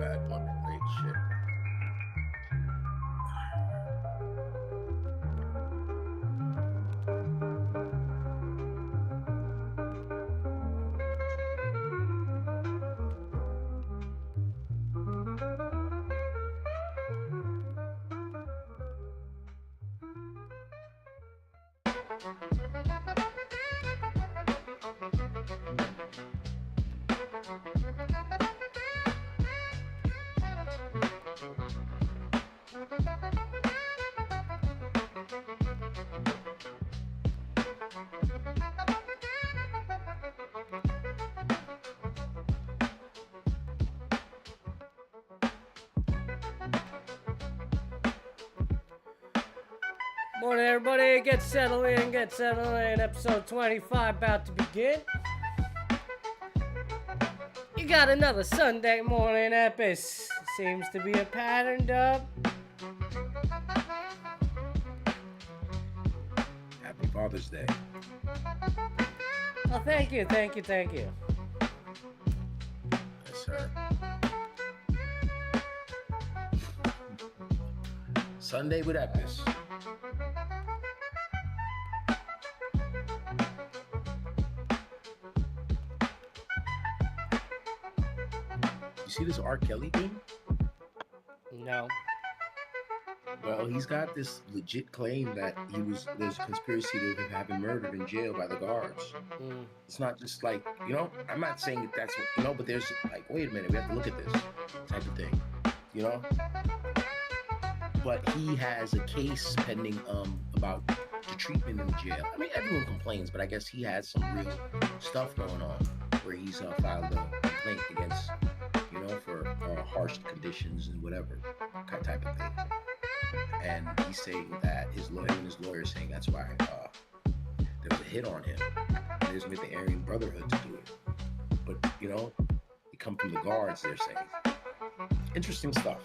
bad Monday late shit. Morning, everybody. Get settled in. Episode 25 about to begin. You got another Sunday morning, Epis. Seems to be a pattern, Dub. Happy Father's Day. Oh, thank you. Yes, sir. Sunday with Epis. You see this R. Kelly thing? No. Well, he's got this legit claim that there's a conspiracy to have him murdered in jail by the guards. It's not just like, I'm not saying that that's what, but there's like, wait a minute, we have to look at this type of thing, But he has a case pending about the treatment in jail. I mean, everyone complains, but I guess he has some real stuff going on where he's filed a complaint against, for harsh conditions and whatever type of thing. And he's saying that his lawyer saying that's why there was a hit on him. He doesn't get the Aryan Brotherhood to do it. But, it come from the guards, they're saying. Interesting stuff.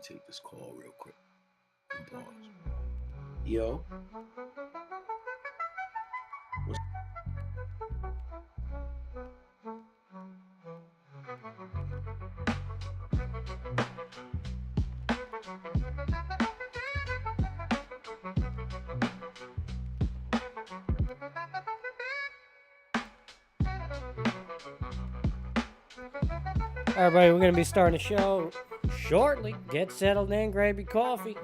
Take this call real quick and pause. Yo. All right, buddy, we're going to be starting the show shortly. Get settled in, grab your coffee.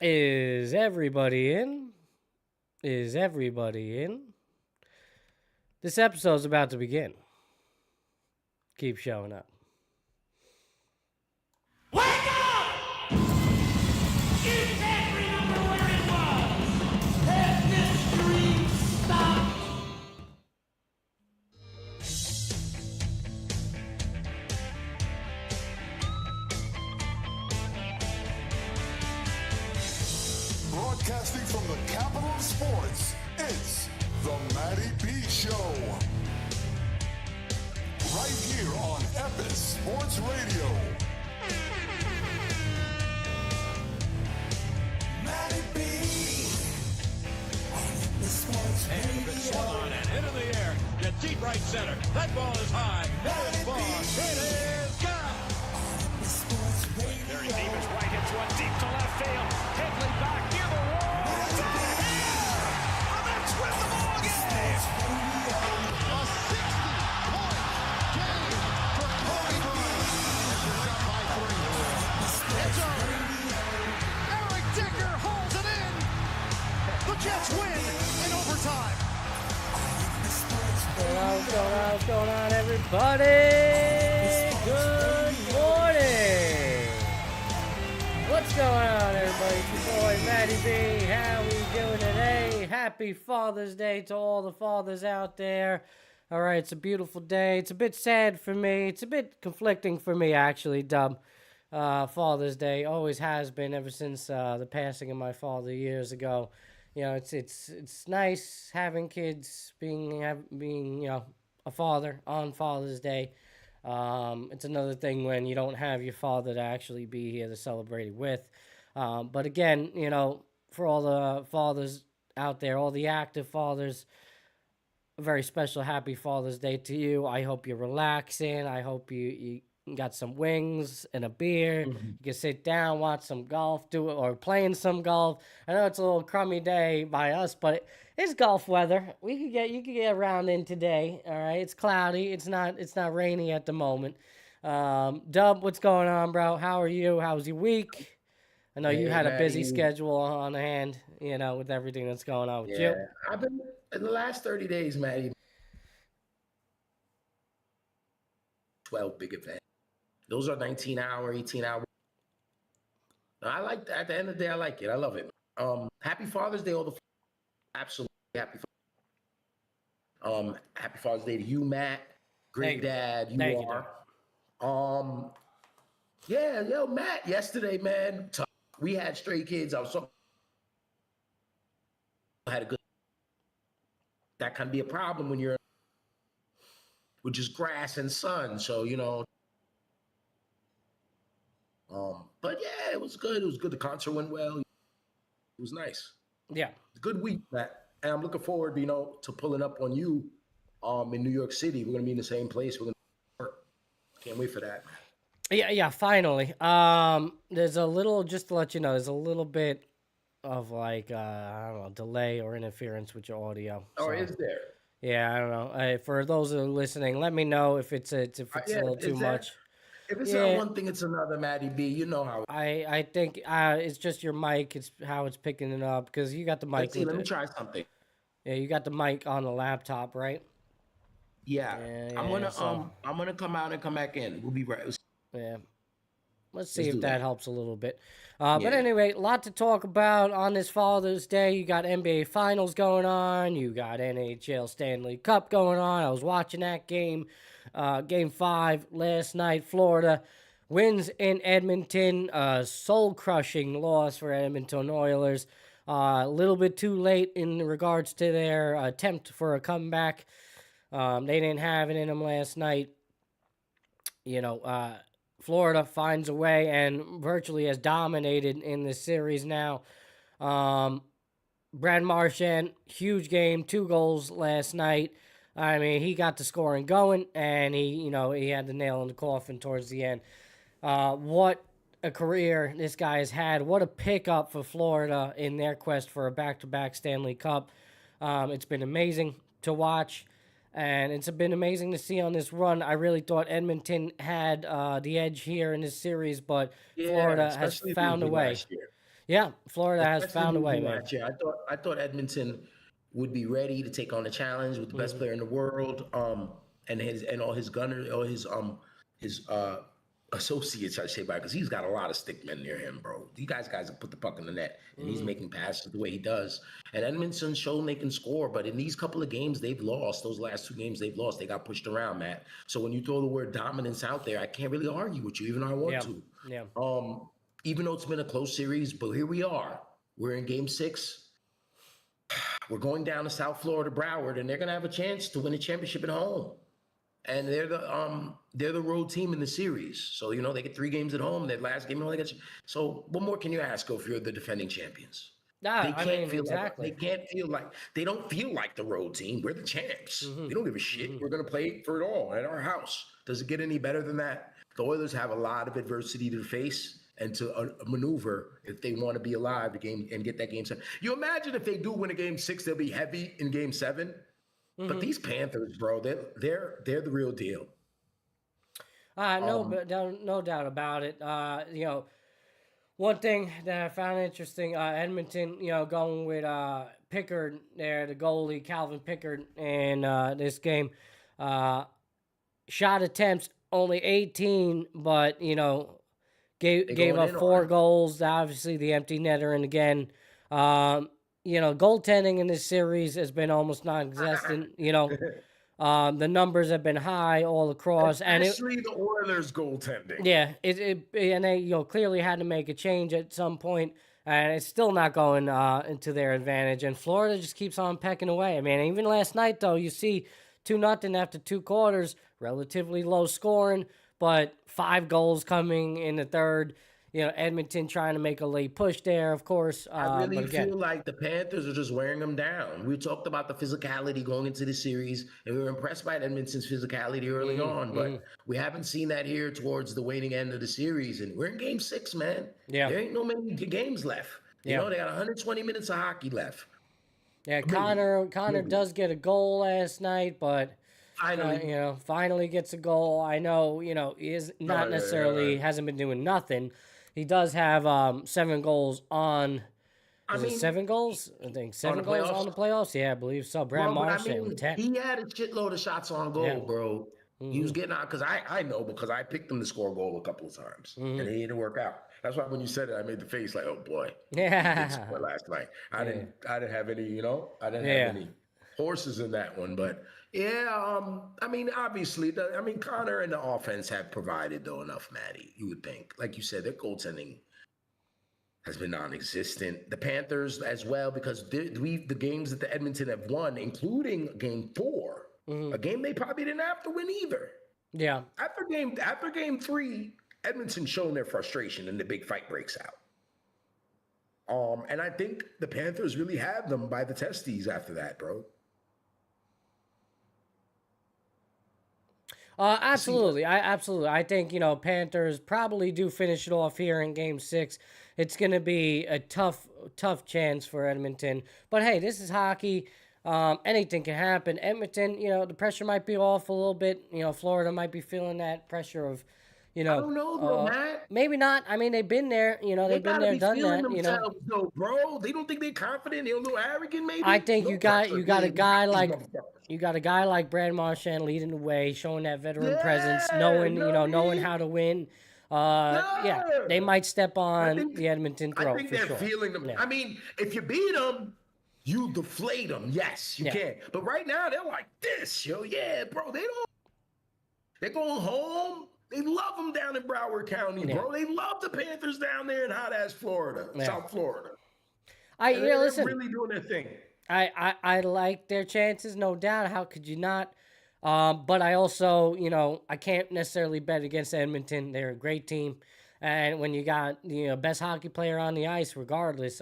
Is everybody in? Is everybody in? This episode's about to begin. Keep showing up. Wake up! Is every number where it was? Has this dream stopped? Broadcasting from the capital of sports, it's the Matty B Show. Right here on Epis Sports Radio. Matty B on Epis Sports Radio. Swung on and into the air. Get deep right center. That ball is high. That is far. It is gone. Epis Sports Radio. Very deep is right. Hits one deep to left field. Headley back near the wall. It's in the air. And that's with the ball game. A 60-point game for Kobe Bryant. It's up by 3. It's over. Eric Dicker holds it in. The Jets win in overtime. What's going on, everybody? Good morning. What's going on, everybody? It's your boy, Matty B. How we doing today? Happy Father's Day to all the fathers out there. All right, it's a beautiful day. It's a bit sad for me. It's a bit conflicting for me, actually, Dub. Father's Day always has been ever since the passing of my father years ago. You know, it's nice having kids, being a father on Father's Day. It's another thing when you don't have your father to actually be here to celebrate it with. But again, for all the fathers out there, all the active fathers, a very special happy Father's Day to you. I hope you're relaxing. I hope you got some wings and a beer. You can sit down, watch some golf, or playing some golf. I know it's a little crummy day by us, but it's golf weather. You can get around in today. All right, it's cloudy. It's not rainy at the moment. Dub, what's going on, bro? How are you? How was your week? I know you had a busy schedule on hand, with everything that's going on with you. I've been in the last 30 days, Matty. 12 big events. Those are 19-hour, 18-hour. I like that. At the end of the day, I like it. I love it. Happy Father's Day, all the absolutely happy. Happy Father's Day to you, Matt. Great dad, you are. Yeah, Matt. Yesterday, man, we had stray kids. I had a good. That can be a problem when you're with just grass and sun. So but yeah, it was good. It was good. The concert went well. It was nice. Yeah. Good week, Matt. And I'm looking forward, to pulling up on you in New York City. We're going to be in the same place. We're going to work. Can't wait for that. Yeah, finally. There's a little, just to let you know, there's a little bit of I don't know, delay or interference with your audio. Oh, is there? Yeah, I don't know. For those that are listening, let me know if it's a little too much. If it's not one thing, it's another, Matty B. You know how. I think it's just your mic. It's how it's picking it up because you got the mic. Let me try something. Yeah, you got the mic on the laptop, right? Yeah. I'm gonna come out and come back in. We'll be right. Yeah. Let's see if that helps a little bit. But anyway, a lot to talk about on this Father's Day. You got NBA Finals going on. You got NHL Stanley Cup going on. I was watching that game. Game 5 last night. Florida wins in Edmonton. Soul-crushing loss for Edmonton Oilers. A little bit too late in regards to their attempt for a comeback. They didn't have it in them last night. Florida finds a way and virtually has dominated in this series now. Brad Marchand, huge game, 2 goals last night. I mean, he got the scoring going, and he had the nail in the coffin towards the end. What a career this guy has had. What a pickup for Florida in their quest for a back-to-back Stanley Cup. It's been amazing to watch, and it's been amazing to see on this run. I really thought Edmonton had the edge here in this series, but Florida has found a way. Yeah, Florida has Especially found a way, losing man. last year. I thought Edmonton would be ready to take on the challenge with the best player in the world, and all his gunners, all his associates, I say, because he's got a lot of stick men near him, bro. These guys have put the puck in the net, and he's making passes the way he does. And Edmonton's shown they can score, but in these couple of games they've lost, those last 2 games they've lost, they got pushed around, Matt. So when you throw the word dominance out there, I can't really argue with you, even though I want Yeah, to. yeah. Even though it's been a close series, but here we are. We're in game 6. We're going down to South Florida, Broward, and they're gonna have a chance to win a championship at home. And they're the road team in the series. So they get 3 games at home. Their last game, they get. So what more can you ask if you're the defending champions? Nah, They I can't mean, feel exactly. like they don't feel like the road team. We're the champs. Mm-hmm. We don't give a shit. We're gonna play for it all at our house. Does it get any better than that? The Oilers have a lot of adversity to face and to maneuver if they want to be alive the game and get that game 7. You imagine if they do win a game 6, they'll be heavy in game 7. But these Panthers, bro, they're the real deal. No doubt about it. One thing that I found interesting, Edmonton, going with Pickard there, the goalie, Calvin Pickard, in this game. Shot attempts, only 18, but, gave up 4 goals. Obviously, the empty netter, and again, goaltending in this series has been almost non-existent. The numbers have been high all across, Especially the Oilers goaltending. Yeah, and they clearly had to make a change at some point, and it's still not going into their advantage. And Florida just keeps on pecking away. I mean, even last night though, you see 2-0 after 2 quarters, relatively low scoring, but 5 goals coming in the third. Edmonton trying to make a late push there, of course. I really but again, feel like the Panthers are just wearing them down. We talked about the physicality going into the series, and we were impressed by Edmonton's physicality early on, but we haven't seen that here towards the waning end of the series, and we're in game 6, man. Yeah. There ain't no many games left. They got 120 minutes of hockey left. Yeah, Connor does get a goal last night, but finally gets a goal. I know, he is not necessarily hasn't been doing nothing. He does have 7 goals on. Is it 7 goals? I think 7 goals on the playoffs. Yeah, I believe so. Brad Marsh with 10. He had a shitload of shots on goal, bro. He was getting out because I know because I picked him to score a goal a couple of times and it didn't work out. That's why when you said it, I made the face like, oh boy. Yeah. He did score last night. I didn't have any, I didn't have any horses in that one, but obviously, Connor and the offense have provided though enough, Maddie. You would think, like you said, their goaltending has been non-existent. The Panthers as well, because the games that the Edmonton have won, including Game 4, a game they probably didn't have to win either. Yeah. After game 3, Edmonton showing their frustration and the big fight breaks out. And I think the Panthers really have them by the testes after that, bro. Absolutely. I think, Panthers probably do finish it off here in game 6. It's going to be a tough chance for Edmonton. But hey, this is hockey. Anything can happen. Edmonton, the pressure might be off a little bit. Florida might be feeling that pressure of, I don't know, though, Matt. Maybe not. I mean, they've been there. They've been there, done that. Themselves, though, bro. They don't think they're confident. They're a little arrogant, maybe. I think you got a guy like Brad Marchand leading the way, showing that veteran presence, knowing how to win. They might step on the Edmonton throat. I think they're feeling them. Yeah. I mean, if you beat them, you deflate them. Yes, you can. But right now, they're like this, yo. Yeah, bro. They're going home. They love them down in Broward County, bro. They love the Panthers down there in hot-ass Florida, South Florida. Listen, really doing their thing. I like their chances, no doubt. How could you not? But I also, I can't necessarily bet against Edmonton. They're a great team. And when you got best hockey player on the ice, regardless,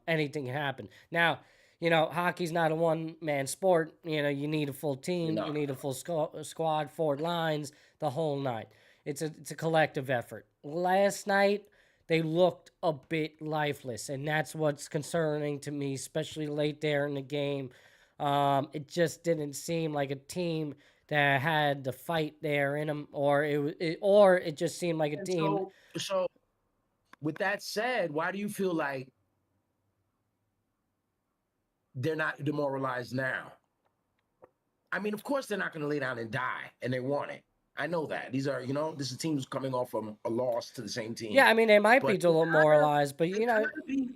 anything can happen. Now, hockey's not a one-man sport. You need a full team. You need a full squad, forward lines, the whole night. It's a collective effort. Last night, they looked a bit lifeless, and that's what's concerning to me, especially late there in the game. It just didn't seem like a team that had the fight there in them, or it just seemed like a team. So with that said, why do you feel like they're not demoralized now? I mean, of course, they're not going to lay down and die, and they want it. I know that. These are, this is teams coming off from a loss to the same team. Yeah, I mean, they might be But it demoralized, but, gotta be,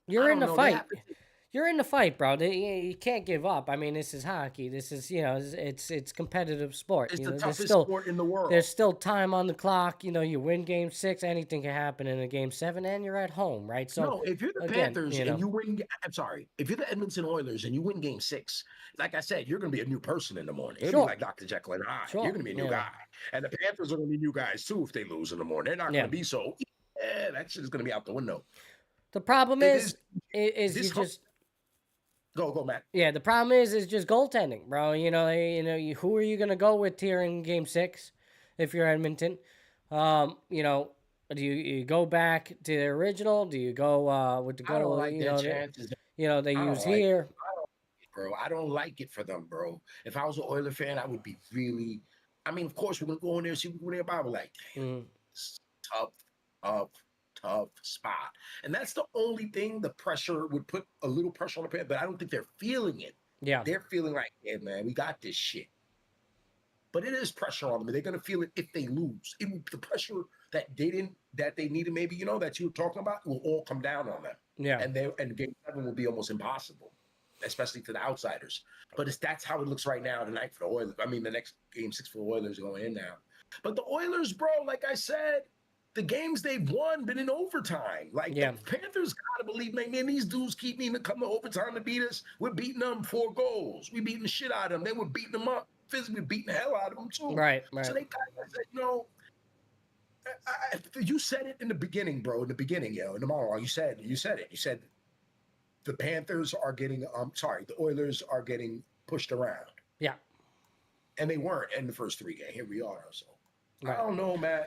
you're I in don't the know. They fight. have to take You're in the fight, bro. You can't give up. I mean, this is hockey. This is, it's competitive sport. It's the There's toughest still sport in the world. there's still time on the clock. You win game 6, anything can happen in a game 7, and you're at home, right? So No, if you're the again, Panthers and you win, I'm sorry, if you're the Edmonton Oilers and you win game 6, like I said, you're going to be a new person in the morning. It'll Sure. be like Dr. Jekyll and Hyde. Sure. You're going to be a new guy. And the Panthers are going to be new guys too if they lose in the morning. They're not going to be so, that shit is going to be out the window. The problem is you this just Go, Matt. Yeah, the problem is just goaltending, bro. Who are you gonna go with here in Game 6 if you're Edmonton? Do you go back to the original? Do you go with the goal? I don't like their chances. They use here. Bro, I don't like it for them, bro. If I was an Oiler fan, I would be really. I mean, of course, we're gonna go in there and see what they're about. Like, damn, it's tough spot. And that's the only thing. The pressure would put a little pressure on the Panthers, but I don't think they're feeling it. Yeah. They're feeling like, yeah, man, we got this shit. But it is pressure on them, and they're gonna feel it if they lose. The pressure that they needed, maybe, that you were talking about, will all come down on them. Yeah. And game 7 will be almost impossible, especially to the outsiders. But that's how it looks right now tonight for the Oilers. I mean, the next game 6 for the Oilers are going in now. But the Oilers, bro, like I said, the games they've won been in overtime. Like, the Panthers gotta believe, man, these dudes keep needing to come to overtime to beat us. We're beating them 4 goals. We beating the shit out of them. They were beating them up. Physically beating the hell out of them too. Right. So they kind of said, you said it in the beginning, bro. In the beginning, in the monologue, you said it. You said the Panthers are getting, the Oilers are getting pushed around. Yeah. And they weren't in the first 3 games. Here we are. So I don't know, man.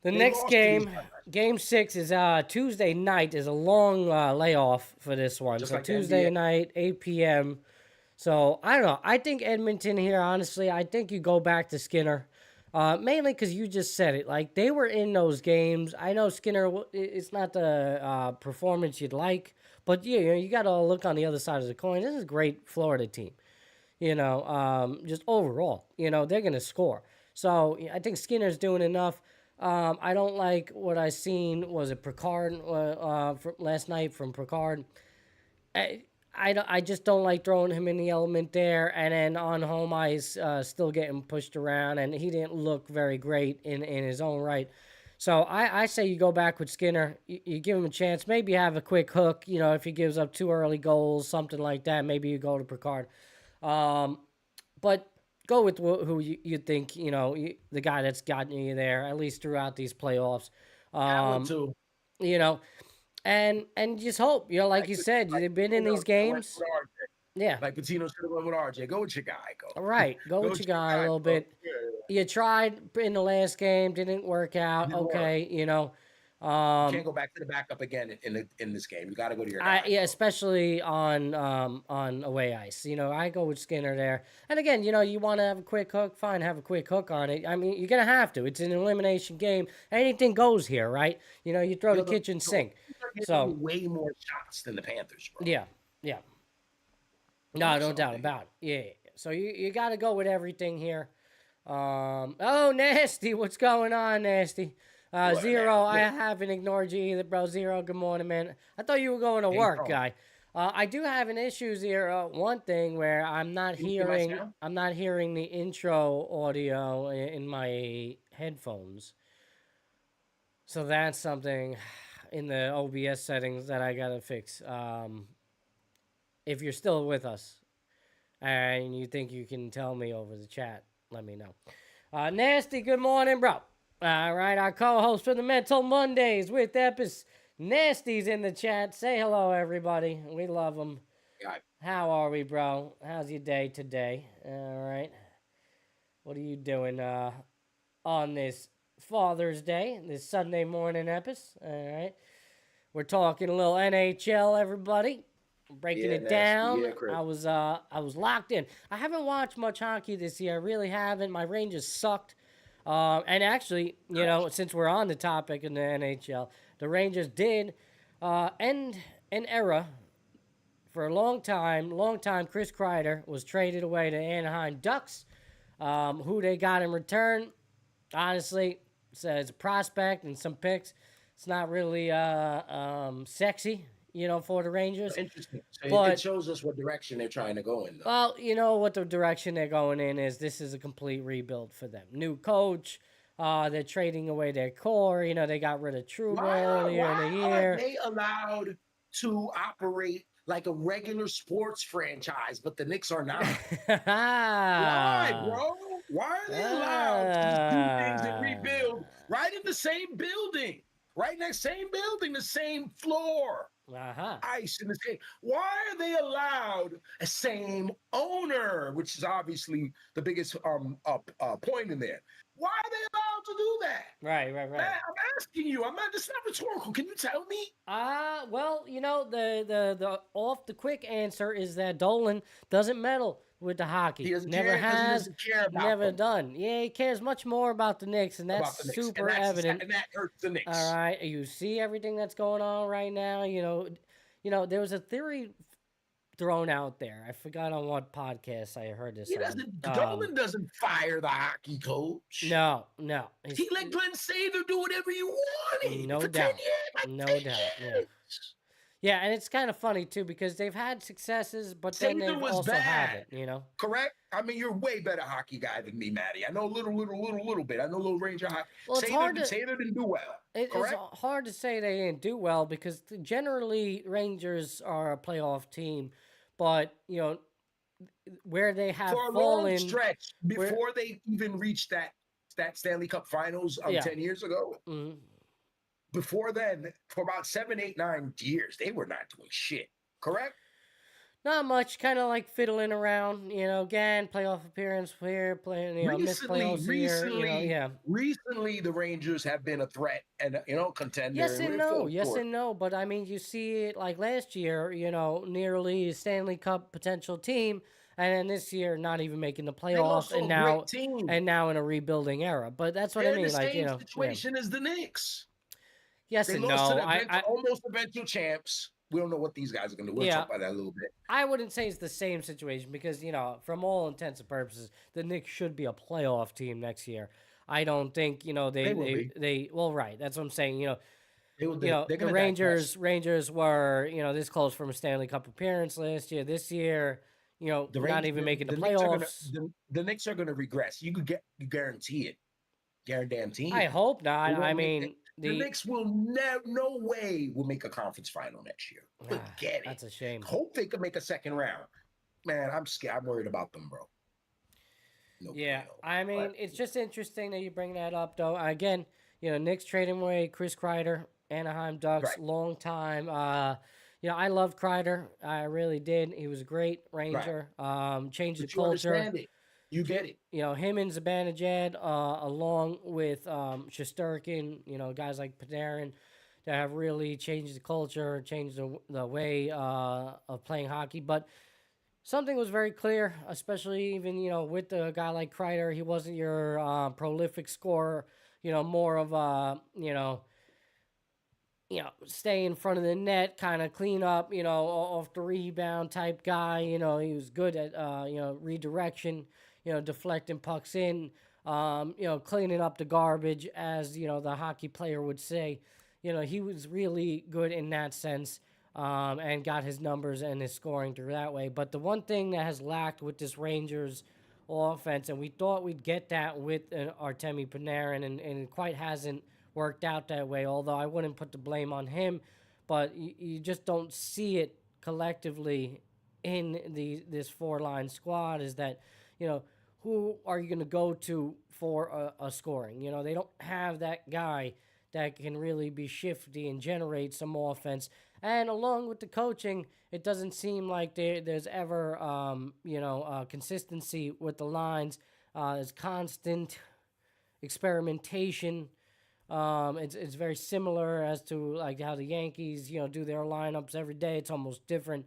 The next game, game 6, is Tuesday night. Is a long layoff for this one. Just so like Tuesday night, 8 p.m. So I don't know. I think Edmonton here, honestly, I think you go back to Skinner. Mainly because you just said it. Like, they were in those games. I know Skinner, it's not the performance you'd like. But, you got to look on the other side of the coin. This is a great Florida team. Just overall. They're going to score. So I think Skinner's doing enough. I don't like what I seen. Was it Picard last night from Picard? I just don't like throwing him in the element there. And then on home ice, still getting pushed around, and he didn't look very great in his own right. So I say you go back with Skinner. You give him a chance. Maybe have a quick hook. If he gives up 2 early goals, something like that, maybe you go to Picard. But go with who you think, the guy that's gotten you there, at least throughout these playoffs. And just hope, like you said, you've been in these games. Yeah. Like Patino should have went with RJ. Go with your guy. Go. Right. Go with your guy a little bit. You tried in the last game, didn't work out. Okay, you can't go back to the backup again in this game. You got to go to your guy. Yeah, especially on away ice. I go with Skinner there. And again, you want to have a quick hook, fine, have a quick hook on it. I mean, you're gonna have to. It's an elimination game. Anything goes here, right? You throw the kitchen sink. So way more shots than the Panthers, bro. Yeah. No doubt about it. Yeah. So you got to go with everything here. Nasty, what's going on, Nasty? Zero, I haven't ignored you either, bro. Zero, good morning, man. I thought you were going to work, guy. I do have an issue, Zero. One thing where I'm not hearing the intro audio in my headphones. So that's something in the OBS settings that I gotta fix. If you're still with us and you think you can tell me over the chat, let me know. Nasty, good morning, bro. All right, our co-host for the Mental Mondays with Epis. Nasty's in the chat. Say hello, everybody. We love them. Yeah. How are we, bro? How's your day today? All right. What are you doing on this Father's Day, this Sunday morning, Epis? All right. We're talking a little NHL, everybody. Breaking it down. Yeah, I was locked in. I haven't watched much hockey this year. I really haven't. My Rangers sucked. And actually, since we're on the topic in the NHL, the Rangers did end an era. For a long time, Chris Kreider was traded away to Anaheim Ducks, who they got in return. Honestly, as a prospect and some picks, it's not really sexy, for the Rangers. Interesting. So But it shows us what direction they're trying to go in, though. well, you know what the direction they're going in is. This is a complete rebuild for them. New coach. They're trading away their core. They got rid of Trouba earlier in the year. Are they allowed to operate like a regular sports franchise, but the Knicks are not? Why, bro? Why are they allowed to just do things and rebuild right in the same building? Right in that same building, the same floor. Ice in the same. Why are they allowed a same owner, which is obviously the biggest point in there? Why are they allowed to do that? Right. Man, I'm asking you. It's not rhetorical. Can you tell me? Well, the off the quick answer is that Dolan doesn't meddle with the hockey. He doesn't never care, has, he doesn't care about never them. done. Yeah, he cares much more about the Knicks, and that's super evident. And that hurts the Knicks. All right, you see everything that's going on right now. There was a theory thrown out there. I forgot on what podcast I heard this. Dolan doesn't fire the hockey coach. No. He let Glenn Sather do whatever you wanted. No for doubt. 10 years, No doubt. Yeah. Yeah, and it's kind of funny too because they've had successes, but then they also haven't. Correct. I mean, you're a way better hockey guy than me, Matty. I know a little bit. I know a little Ranger hockey. Well, it's hard to Sather didn't do well. It's hard to say they didn't do well because generally Rangers are a playoff team, but where they have for a fallen long stretch before they even reached that Stanley Cup Finals 10 years ago. Mm-hmm. Before then, for about 7, 8, 9 years, they were not doing shit. Correct? Not much, kind of like fiddling around, again, playoff appearance here, missed playoffs here, Recently, the Rangers have been a threat and, contender. Yes and no, but I mean, you see it like last year, nearly a Stanley Cup potential team, and then this year not even making the playoffs, and now in a rebuilding era. But that's what I mean, the same situation as the Knicks. Yes they and lost no. To almost eventual champs. We don't know what these guys are going to do. We'll talk about that a little bit. I wouldn't say it's the same situation because, from all intents and purposes, the Knicks should be a playoff team next year. I don't think, they well, right. That's what I'm saying. The Rangers were, this close from a Stanley Cup appearance last year. This year, not even making the playoffs. The Knicks are going to regress. You guarantee it. Guaranteed. I hope not. I mean, the Knicks will no way will make a conference final next year. Forget it. That's a shame. Hope they can make a second round. Man, I'm scared. I'm worried about them, bro. I mean, it's just interesting that you bring that up, though. Again, Knicks trading away Chris Kreider, Anaheim Ducks, long time. I loved Kreider. I really did. He was a great Ranger. Changed the culture. You get it. Him and Zibanejad, along with Shesterkin, guys like Panarin that have really changed the culture, changed the way of playing hockey. But something was very clear, especially even, with a guy like Kreider. He wasn't your prolific scorer, more of stay in front of the net, kind of clean up, off the rebound type guy. He was good at, redirection, deflecting pucks in, cleaning up the garbage, as, the hockey player would say. He was really good in that sense, and got his numbers and his scoring through that way. But the one thing that has lacked with this Rangers offense, and we thought we'd get that with Artemi Panarin, and it quite hasn't worked out that way, although I wouldn't put the blame on him, but you just don't see it collectively in this four-line squad, is that, who are you going to go to for a scoring? They don't have that guy that can really be shifty and generate some offense. And along with the coaching, it doesn't seem like there's ever, consistency with the lines. There's constant experimentation. It's very similar as to like how the Yankees, do their lineups every day. It's almost different.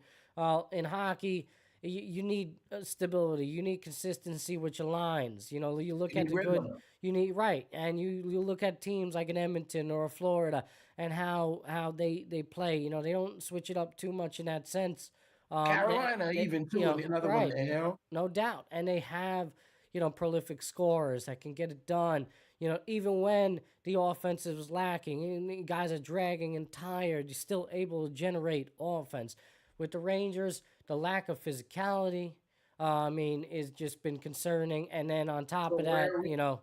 In hockey, you need stability. You need consistency with your lines. You know, you look You at need the good. rhythm. You need right, and you look at teams like an Edmonton or a Florida, and how they play. You know, they don't switch it up too much in that sense. Carolina even You too, know, another one, right, you know. no doubt, and they have prolific scorers that can get it done. You know, even when the offense is lacking and the guys are dragging and tired, you're still able to generate offense. With the Rangers, the lack of physicality, is just been concerning. And then on top So of that, you don't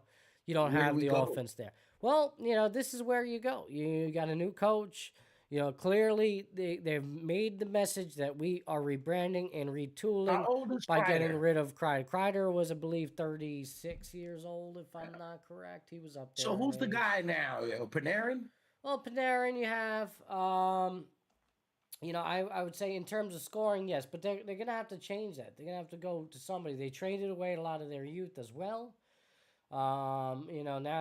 where do have we the go? offense there. Well, this is where you go. You got a new coach. You know, clearly they've made the message that we are rebranding and How retooling old is by getting Kreider? rid of Kreider. Kreider was, I believe, 36 years old, if I'm not correct. He was up there So in who's the age. guy now? Panarin? Well, Panarin, you have, I would say in terms of scoring, yes, but they're going to have to change that. They're going to have to go to somebody. They traded away a lot of their youth as well. Now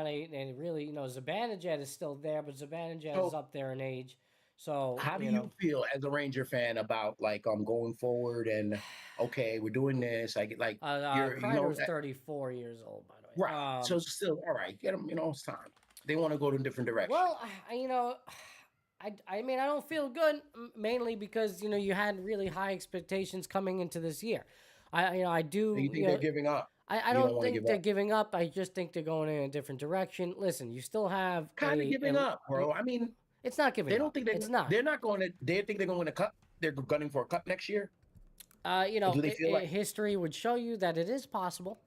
they really, Zibanejad is still there, but Zibanejad is So up there in age. So, how do you feel as a Ranger fan about like going forward and okay, we're doing this. I get like you're Kreider is 34 years old, by the way. right. So it's still all right. Get them, it's time. They want to go to a different direction. Well, I don't feel good mainly because you had really high expectations coming into this year. I do. You think they're giving up? I You don't don't want to think give they're up. giving up. I just think they're going in a different direction. Listen, you still have Kind of giving up, bro. I mean, It's not they giving don't up. think It's not. they're not going to. They think they're going to win a cup. They're gunning for a cup next year. Or do they feel like History would show you that it is possible.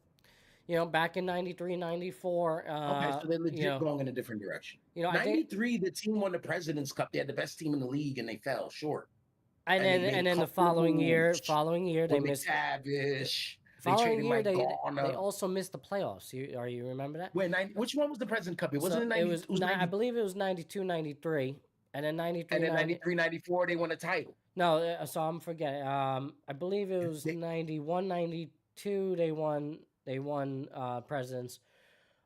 Back in 93, 94. okay? So they're legit going in a different direction. I think, 93, the team won the President's Cup. They had the best team in the league, and they fell short. and And they then made and a then the couple of following year, moves. they With missed. McTavish, they Following traded year, Mike they Garner. also missed the playoffs. You remember that? Which one was the President Cup? It wasn't So in it 90. was. It was I 90, believe it was 92, 93, and then 93, and then 90. 93, 94, they won a title. No, so I'm forgetting. I believe it was They- 91, 92. They won presidents.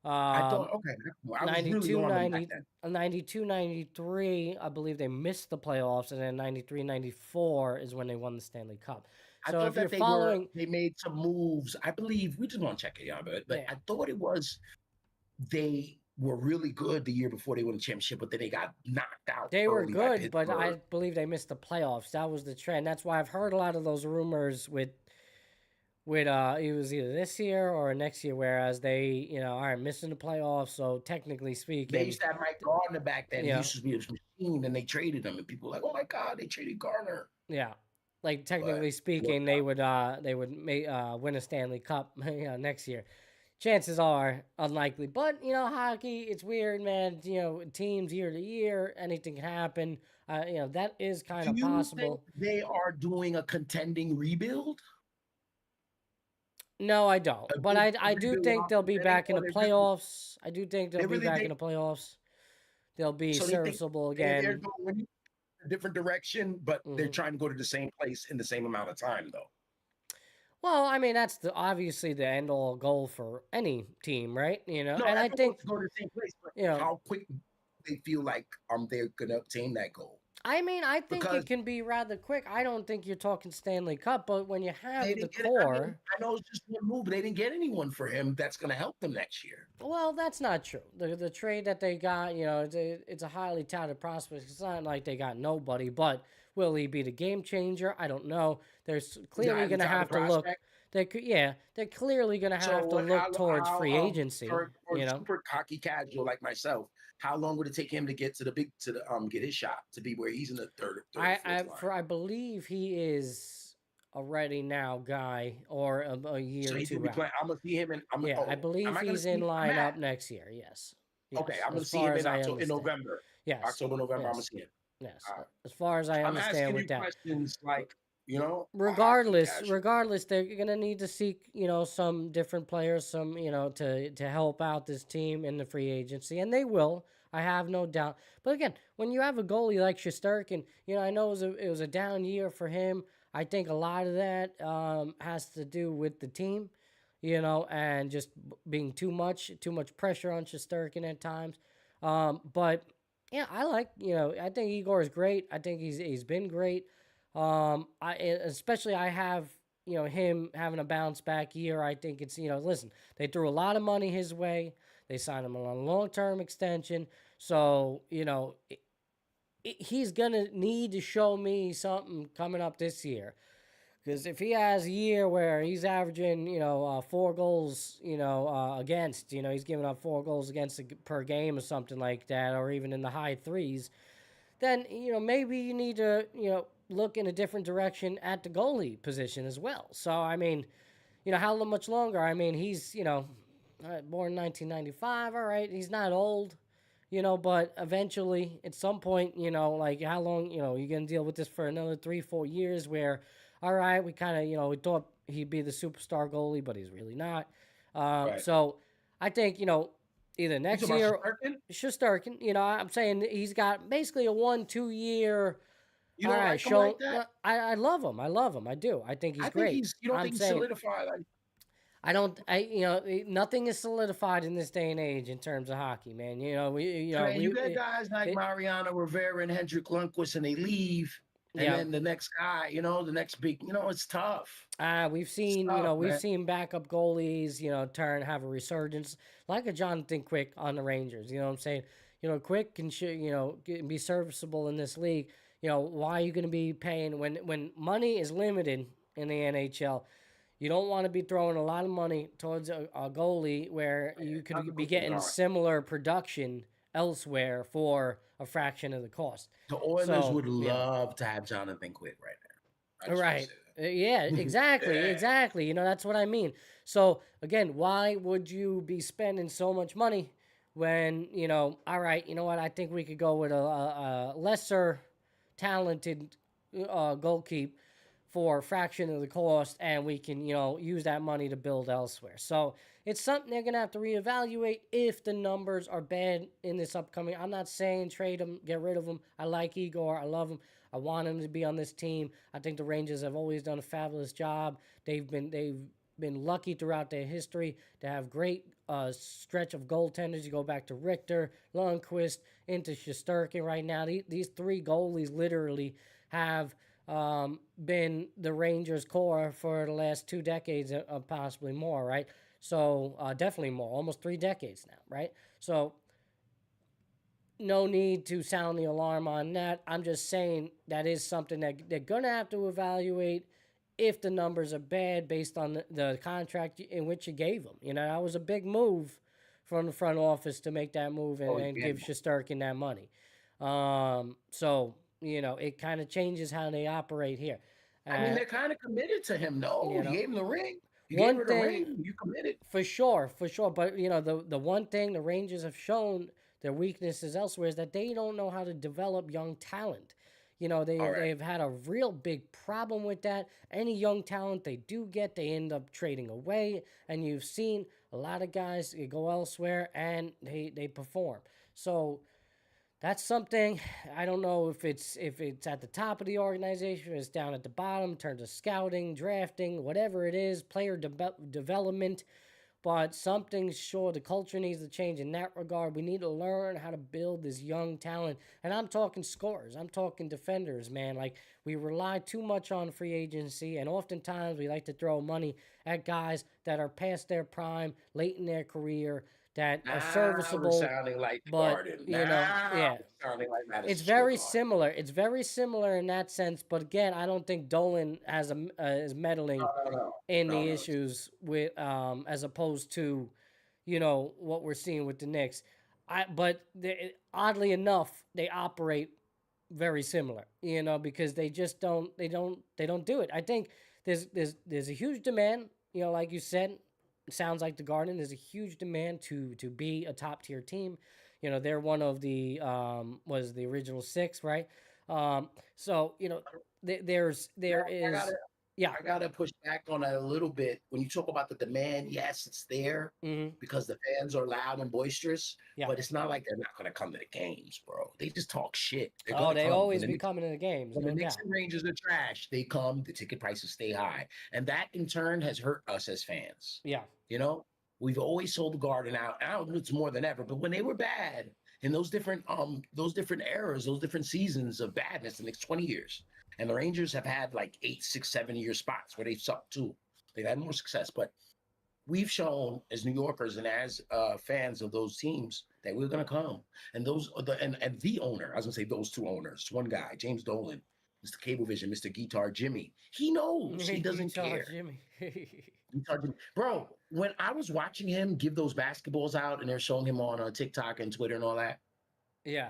I thought, okay, I was really 92, on them back 90, then. 92, 93, I believe they missed the playoffs, and then 93, 94 is when they won the Stanley Cup. I So thought if you're that following, they made some moves. I believe we just want to check it out, but Yeah. I thought it was they were really good the year before they won the championship, but then they got knocked out. they were early by good, but I Pittsburgh. believe they missed the playoffs. That was the trend. That's why I've heard a lot of those rumors with it was either this year or next year, whereas they are missing the playoffs. So technically They speaking, used to have Mike Gardner back then. Yeah. He used to be a machine, and they traded him, and people were like, "Oh my God, they traded Garner." yeah, like technically But speaking, they would win a Stanley Cup next year. Chances are unlikely, but hockey, it's weird, man. Teams year to year, anything can happen. That is kind do of you possible. think they are doing a contending rebuild? No, I don't. A But big I do rebuild think they'll be offseason, back in or the they're just playoffs. I do think they'll they be really back in think the playoffs. They'll be so they think serviceable they're again. going a different direction, but they're Mhm. trying to go to the same place in the same amount of time, though. Well, that's obviously the end all goal for any team, right? No, And I everyone think wants to go to the same place, but you know, how quick they feel like they're gonna obtain that goal. I think Because it can be rather quick. I don't think you're talking Stanley Cup, but when you have they the didn't get core, I know it's just one move, but they didn't get anyone for him that's gonna help them next year. well, that's not true. The trade that they got, it's a highly touted prospect. It's not like they got nobody, but will he be the game changer? I don't know. There's clearly going to have to look. They're clearly going to have to look towards free agency. For super cocky casual like myself, how long would it take him to get to get his shot to be where he's in the third I believe he is a ready now guy or a year so or he's two gonna be out. playing. I'm gonna see him in. I believe he's in lineup next year. Yes. Okay, I'm gonna as see far him as in I October, in understand. November. Yes. October, November, I'm gonna Yes. see him. Yes. All right. As far as I I'm understand asking with you that. questions like, a hockey Regardless, casual. they're gonna need to seek, some different players, some, to help out this team in the free agency, and they will. I have no doubt. But again, when you have a goalie like Shesterkin, I know it was a down year for him. I think a lot of that has to do with the team, and just being too much pressure on Shesterkin at times. But yeah, I think Igor is great. I think he's been great. Especially I have him having a bounce back year. I think it's, listen, they threw a lot of money his way. They signed him on a long-term extension. So, he's going to need to show me something coming up this year. Because if he has a year where he's averaging, 4 goals, against, he's giving up 4 goals against per game or something like that, or even in the high threes, then, maybe you need to, look in a different direction at the goalie position as well. So, I mean, how much longer? I mean, he's, born 1995, all right, he's not old. But eventually, at some point, like how long, you're going to deal with this for another 3-4 years where, all right, we kind of, we thought he'd be the superstar goalie, but he's really not. Right. So I think, either next year, Shesterkin, I'm saying he's got basically a 1-2 year. You don't like him like that? I love him. I love him. I do. I think he's great. You don't think he's solidified? Nothing is solidified in this day and age in terms of hockey, man. You got guys like Mariano Rivera and Hendrik Lundqvist, and they leave, and then the next guy, the next big, it's tough. We've seen, we've seen backup goalies, have a resurgence, like a Jonathan Quick on the Rangers. You know what I'm saying? Quick can, be serviceable in this league. Why are you going to be paying when money is limited in the NHL? You don't want to be throwing a lot of money towards a goalie where you could be getting similar production elsewhere for a fraction of the cost. The Oilers would love to have Jonathan Quick right there. Right. Yeah, exactly. Exactly. That's what I mean. So, again, why would you be spending so much money when, all right, you know what? I think we could go with a lesser talented goalkeeper for a fraction of the cost, and we can, use that money to build elsewhere. So it's something they're going to have to reevaluate if the numbers are bad in this upcoming. I'm not saying trade him, get rid of him. I like Igor. I love him. I want him to be on this team. I think the Rangers have always done a fabulous job. They've been lucky throughout their history to have great stretch of goaltenders. You go back to Richter, Lundqvist, into Shesterkin right now. These 3 goalies literally have been the Rangers' core for the last 2 decades, possibly more, right? So definitely more, almost 3 decades now, right? So no need to sound the alarm on that. I'm just saying that is something that they're going to have to evaluate if the numbers are bad based on the contract in which you gave them. That was a big move from the front office to make that move and give Shesterkin that money. So, it kind of changes how they operate here. I mean, they're kind of committed to him, though. You gave him the ring. You gave him the ring. You committed. For sure. But, the one thing the Rangers have shown their weaknesses elsewhere is that they don't know how to develop young talent. They've had a real big problem with that. Any young talent they do get, they end up trading away. And you've seen a lot of guys go elsewhere and they perform. So that's something. I don't know if it's at the top of the organization, it's down at the bottom in terms of scouting, drafting, whatever it is, player development. But something's sure, the culture needs to change in that regard. We need to learn how to build this young talent. And I'm talking scorers. I'm talking defenders, man. Like, we rely too much on free agency, and oftentimes we like to throw money at guys that are past their prime, late in their career, that are serviceable. Sounding like the but, Garden. Sounding like Madison it's very Square similar. It's very similar in that sense. But again, I don't think Dolan is meddling in the issues with as opposed to, what we're seeing with the Knicks. But oddly enough, they operate very similar. Because they just don't do it. I think there's a huge demand. Like you said. Sounds like the Garden is a huge demand to be a top tier team. They're one of the was the original 6, right? So there is. I gotta push back on that a little bit. When you talk about the demand, yes, it's there because the fans are loud and boisterous. Yeah. But it's not like they're not gonna come to the games, bro. They just talk shit. They always be coming to the games. When the Knicks and Rangers are trash, they come. The ticket prices stay high, and that in turn has hurt us as fans. Yeah, we've always sold the Garden out. I don't know it's more than ever, but when they were bad in those different eras, those different seasons of badness, the next 20 years. And the Rangers have had like 8, 6, 7 year spots where they've sucked too. They've had more success, but we've shown as New Yorkers and as fans of those teams that we're going to come. And those are and the owner, I was going to say those two owners, one guy, James Dolan, Mr. Cablevision, Mr. Guitar Jimmy. He knows. He doesn't care. Jimmy. Guitar Jimmy. Bro, when I was watching him give those basketballs out and they're showing him on TikTok and Twitter and all that, Yeah.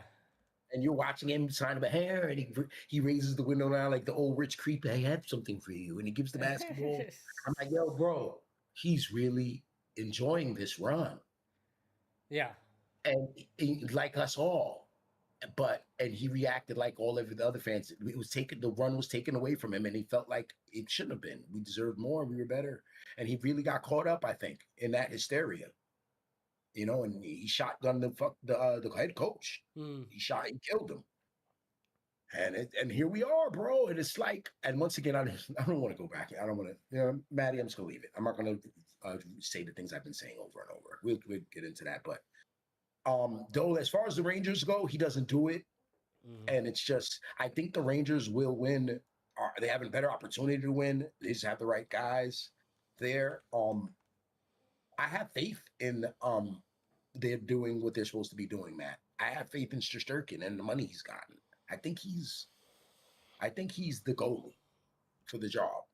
and you're watching him sign up a hair, and he raises the window down like the old rich creep. I have something for you, and he gives the basketball. I'm like, yo, bro, he's really enjoying this run, Yeah. and like us all. And he reacted like all of the other fans. The run was taken away from him, and he felt like it shouldn't have been. We deserved more. We were better, and he really got caught up, I think, in that hysteria. You know, and he shotgunned the head coach. He killed him. And here we are, bro. And it's like, and once again, I don't want to go back. I don't want to, Maddie, I'm just gonna leave it. I'm not gonna say the things I've been saying over and over. We'll get into that, but though as far as the Rangers go, he doesn't do it, and it's just I think the Rangers will win. They have a better opportunity to win. They just have the right guys there. I have faith in they're doing what they're supposed to be doing, Matt. I have faith in Shesterkin and the money he's gotten. I think he's the goalie for the job.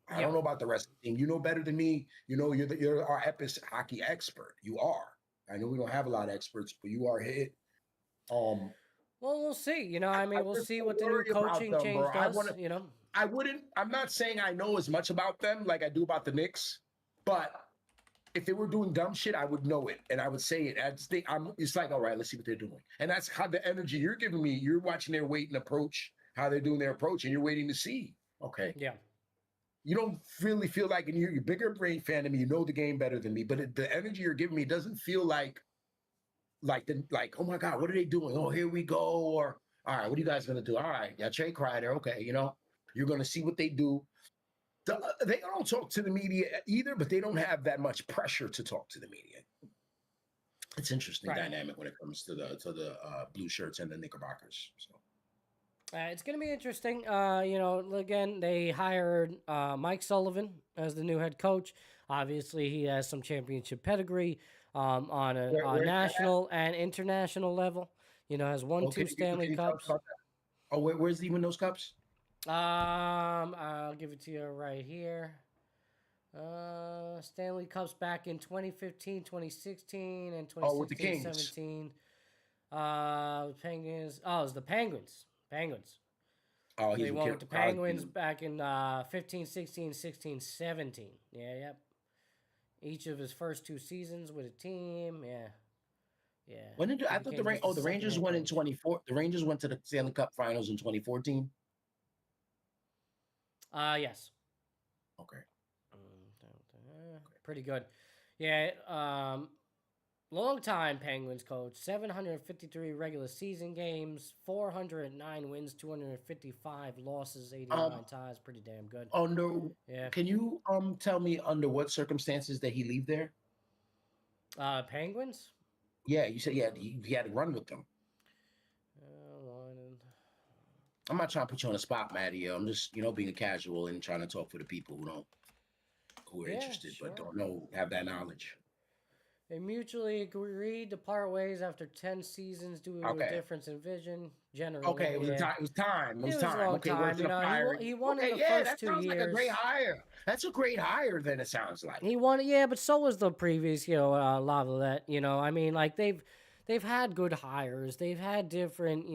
I don't know about the rest of the team. You know better than me. You know you're our Epis hockey expert. You are. I know we don't have a lot of experts, but you are hit. Well, we'll see. You know, I mean, we'll see what the new coaching change does. You know, I'm not saying I know as much about them like I do about the Knicks, but if they were doing dumb shit, I would know it and I would say it. It's like, all right, let's see what they're doing. And that's how the energy you're giving me. You're watching their wait and approach, how they're doing their approach, and you're waiting to see. Okay. Yeah. You don't really feel like, and you're a bigger brain fan than me. You know the game better than me, but the energy you're giving me doesn't feel like, oh my God, what are they doing? Oh, here we go. Or, all right, what are you guys going to do? All right, yeah, Trey Kreider. Okay, you're going to see what they do. They don't talk to the media either, but they don't have that much pressure to talk to the media. It's interesting dynamic when it comes to the blue shirts and the Knickerbockers. So it's going to be interesting. Again, they hired Mike Sullivan as the new head coach. Obviously, he has some championship pedigree on a national and international level. Has won 2 Stanley Cups. Where's he win those cups? I'll give it to you right here. Stanley Cups back in 2015, 2016, and 2016, 17. Penguins. Oh, it was the Penguins. Oh, they won with the Penguins back in 15, 16, 16, 17. Yeah, yep. Each of his first 2 seasons with a team. Yeah. When did I thought the Rangers won in 24? The Rangers went to the Stanley Cup Finals in 2014. Yes. Okay. Pretty good. Yeah. Long-time Penguins coach. 753 regular season games, 409 wins, 255 losses, 89 ties. Pretty damn good. Can you tell me under what circumstances did he leave there? Penguins? Yeah, you said he had to run with them. I'm not trying to put you on the spot, Maddie. I'm just, being a casual and trying to talk for the people who are interested but don't have that knowledge. They mutually agreed to part ways after 10 seasons due to a difference in vision. Generally, it was time. It was time. Okay, he won in the first 2 years. That sounds like a great hire. That's a great hire. Then it sounds like he won. Yeah, but so was the previous, Lavalette. I mean, like they've had good hires. They've had different,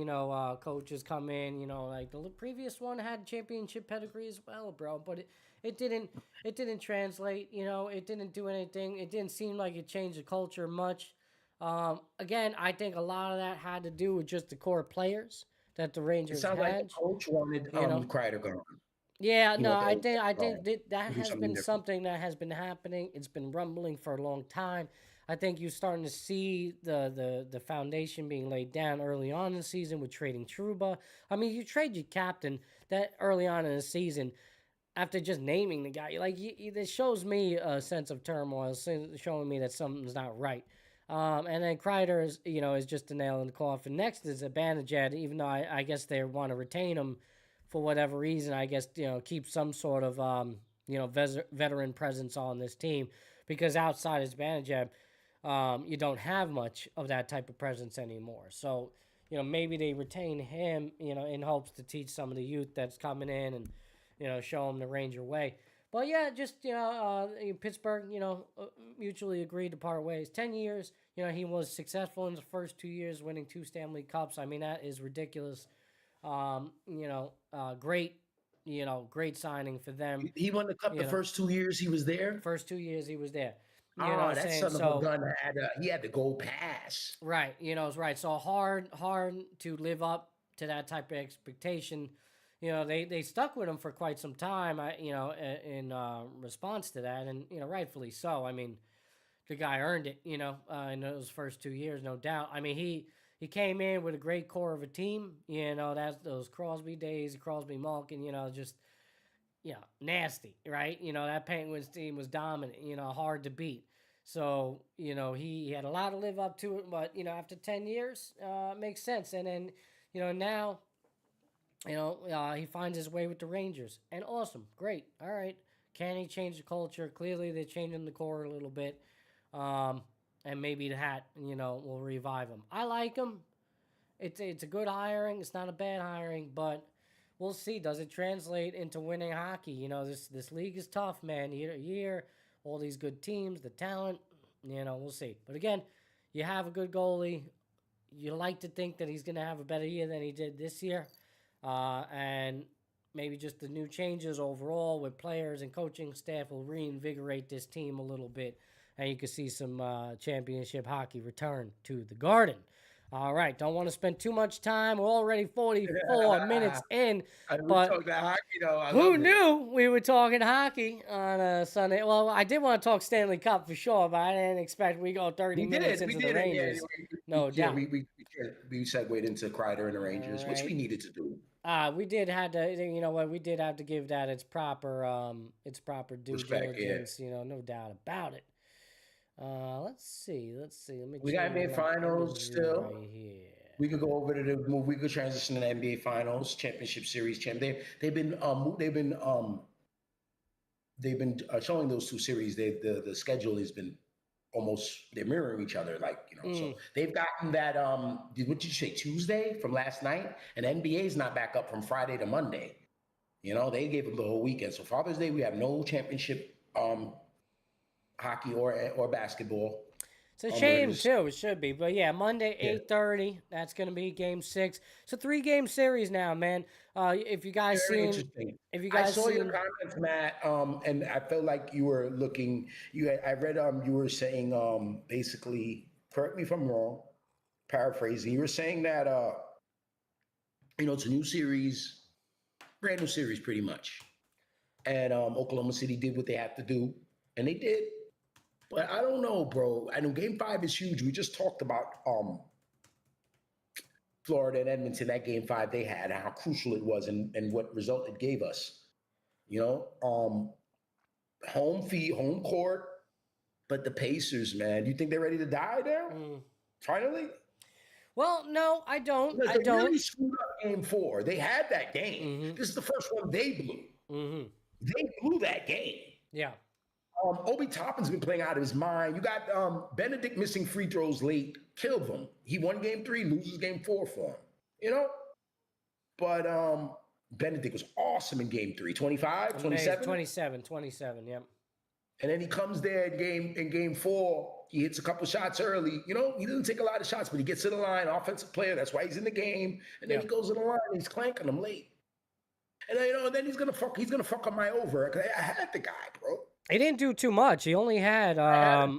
coaches come in. Like the previous one had championship pedigree as well, bro. But it didn't translate. It didn't do anything. It didn't seem like it changed the culture much. Again, I think a lot of that had to do with just the core players that the Rangers had. Like the coach wanted Kreider gone. Yeah, no, I think that has been something that has been happening. It's been rumbling for a long time. I think you're starting to see the foundation being laid down early on in the season with trading Trouba. I mean, you trade your captain that early on in the season after just naming the guy. Like, it shows me a sense of turmoil, showing me that something's not right. And then Kreider is just a nail in the coffin. Next is Zibanejad, even though I guess they want to retain him for whatever reason, I guess, keep some sort of, veteran presence on this team, because outside of Zibanejad, you don't have much of that type of presence anymore. So, maybe they retain him, in hopes to teach some of the youth that's coming in and, show them the Ranger way. But yeah, just, Pittsburgh, mutually agreed to part ways. 10 years, he was successful in the first 2 years, winning 2 Stanley Cups. I mean, that is ridiculous. Great, great signing for them. He won the cup the first 2 years he was there. First 2 years he was there. That son of a gun he had to go pass. Right, right. So hard to live up to that type of expectation. They stuck with him for quite some time, in response to that, and, rightfully so. I mean, the guy earned it, in those first 2 years, no doubt. I mean, he came in with a great core of a team, that's those Crosby days, Crosby Malkin, just, nasty, right? That Penguins team was dominant, hard to beat. So, he had a lot to live up to it, but, after 10 years, it makes sense. And then, now, he finds his way with the Rangers. And awesome, great, all right. Can he change the culture? Clearly, they're changing the core a little bit. And maybe that, will revive him. I like him. It's a good hiring. It's not a bad hiring, but we'll see. Does it translate into winning hockey? This league is tough, man. Year to year, all these good teams, the talent, we'll see. But again, you have a good goalie. You like to think that he's going to have a better year than he did this year. And maybe just the new changes overall with players and coaching staff will reinvigorate this team a little bit. And you can see some championship hockey return to the Garden. All right, don't want to spend too much time. We're already 44 minutes in. But who knew we were talking hockey on a Sunday? Well, I did want to talk Stanley Cup for sure, but I didn't expect we go 30 minutes into the Rangers. No doubt. We segued into Kreider and the Rangers, which we needed to do. We did have to, we did have to give that its proper due Respect, diligence, no doubt about it. Let's see. Let me. We got NBA Finals still. Right here. We could go over to the move. We could transition to the NBA Finals, Championship Series They've been showing those 2 series. The schedule has been they're mirroring each other, So they've gotten that. What did you say, Tuesday from last night? And NBA's not back up from Friday to Monday. They gave them the whole weekend. So Father's Day we have no championship. Hockey or basketball. It's a shame too. It should be, but yeah, Monday 8:30. That's going to be Game 6. It's a 3-game series now, man. If you guys I saw your comments, Matt, and I felt like you were looking. I read you were saying basically. Correct me if I'm wrong. Paraphrasing, you were saying that it's a new series, brand new series, pretty much, and Oklahoma City did what they had to do, and they did. But I don't know, bro. I know Game 5 is huge. We just talked about Florida and Edmonton, that Game 5 they had, how crucial it was and what result it gave us. Home court. But the Pacers, man, you think they're ready to die now? Finally? Well, no, I don't. They really screwed up Game 4. They had that game. Mm-hmm. This is the first one they blew. Mm-hmm. They blew that game. Yeah. Obi Toppin's been playing out of his mind. You got Benedict missing free throws late, killed him. He won Game 3, loses Game 4 for him. But Benedict was awesome in Game 3. 25, 27? 27, yep. And then he comes there in game 4. He hits a couple shots early. He doesn't take a lot of shots, but he gets to the line, offensive player. That's why he's in the game. And then he goes to the line and he's clanking them late. And then he's gonna fuck on my over. I had the guy, bro. He didn't do too much. He only had 25.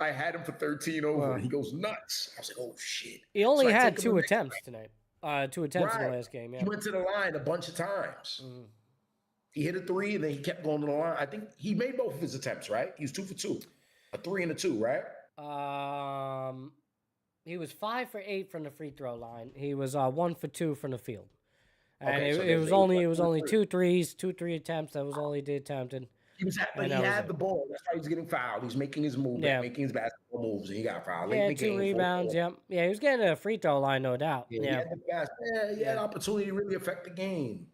I had him for 13 over. He goes nuts. I was like, oh shit. He only had 2 attempts tonight. 2 attempts in the last game. Yeah. He went to the line a bunch of times. Mm. He hit a 3 and then he kept going to the line. I think he made both of his attempts, right? He was 2 for 2. A 3 and a 2, right? He was 5 for 8 from the free throw line. He was 1 for 2 from the field. And it was only 2 threes, 2 3 attempts. That was all he did attempted. But he had the ball. That's why he's getting fouled. He's making his move, making his basketball moves, and he got fouled. Late in the 2 game, rebounds. Yep. Yeah, he was getting a free throw line, no doubt. He had an opportunity to really affect the game.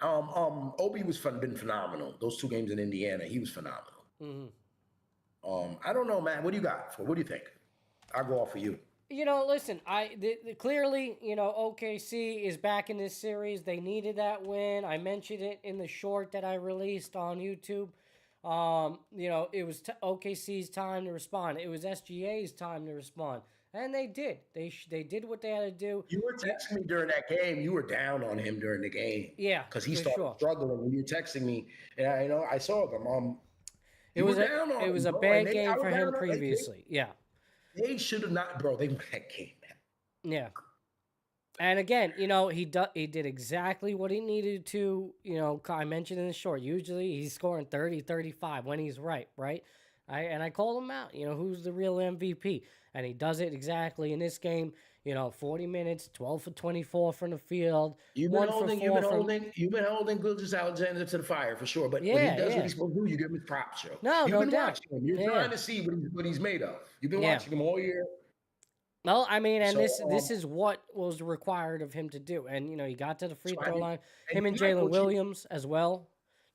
Obi was been phenomenal. Those 2 games in Indiana, he was phenomenal. Mm-hmm. I don't know, man. What do you got? What do you think? I'll go off for you. Listen, clearly, OKC is back in this series. They needed that win. I mentioned it in the short that I released on YouTube. It was OKC's time to respond. It was SGA's time to respond. And they did. They did what they had to do. You were texting me during that game. You were down on him during the game. Yeah, because he started struggling when you were texting me. And I saw them. It was a bad game for him previously. They should have not, bro. They won that game, man. Yeah. And again, he did exactly what he needed to. I mentioned in the short. Usually he's scoring 30, 35 when he's right? I call him out. Who's the real MVP? And he does it exactly in this game. 40 minutes, 12 for 24 from the field. You've been holding Gilgeous Alexander to the fire for sure. But when he does what he's supposed to do, you give him his props, Joe. You've been watching him. You're trying to see what he's made of. You've been watching him all year. Well, I mean, and this is what was required of him to do. And, he got to the free throw line. Him and Jalen Williams as well.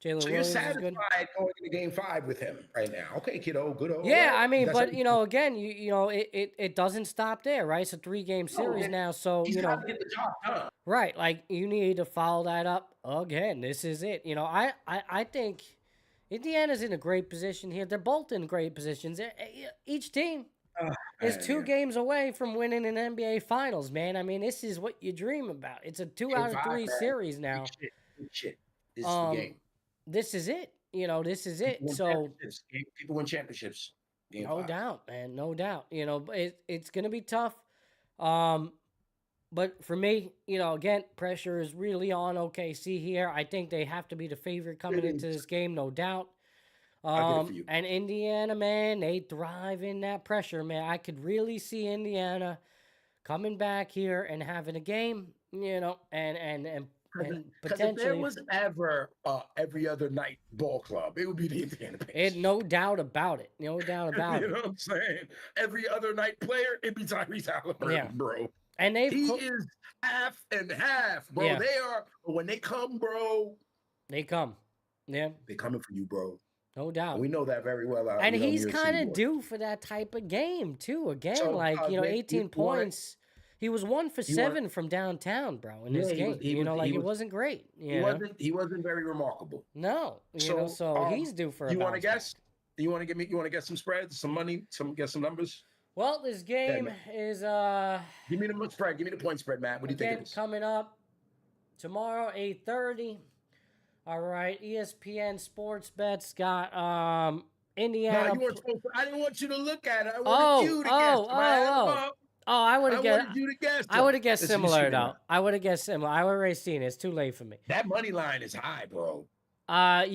Jalen Williams is good. You're satisfied going into Game 5 with him right now. Okay, kiddo, good old. Yeah, I mean, but, again, it doesn't stop there, right? It's a 3-game series now, so, he's got to get the job done. Right, like, you need to follow that up again. This is it. I think Indiana's in a great position here. They're both in great positions. Each team is 2 games away from winning an NBA Finals, man. I mean, this is what you dream about. It's a 2 out of 3 series now. Good shit. This is the game. This is it. This is it. So people win championships. No doubt, man. No doubt. It's going to be tough. But for me, again, pressure is really on OKC here. I think they have to be the favorite coming into this game, no doubt. And Indiana, man, they thrive in that pressure, man. I could really see Indiana coming back here and having a game, and potentially, if there was ever every other night ball club, it would be the Indiana Pacers. No doubt about it. No doubt about it. You know what I'm saying? Every other night player, it'd be Tyrese Halliburton, bro. And he is half and half, bro. Yeah. They are. When they come, bro. They come. Yeah. They're coming for you, bro. No doubt. And we know that very well. And he's kind of due for that type of game, too. Again, 18 points. He was 1 for 7 from downtown, bro, in this game. It wasn't great. He wasn't very remarkable. No. So he's due for a You want to guess? You want to get some spreads, some money, get some numbers? Well, this game is give me the spread. Give me the point spread, Matt. What do you think it is? Coming up tomorrow, 8:30. All right, ESPN Sports Bets got Indiana. No, I didn't want you to look at it. I wanted you to guess. I would have guessed. You to guess. I would have guessed similar though. I would have guessed similar. I already seen it. It's too late for me. That money line is high, bro. I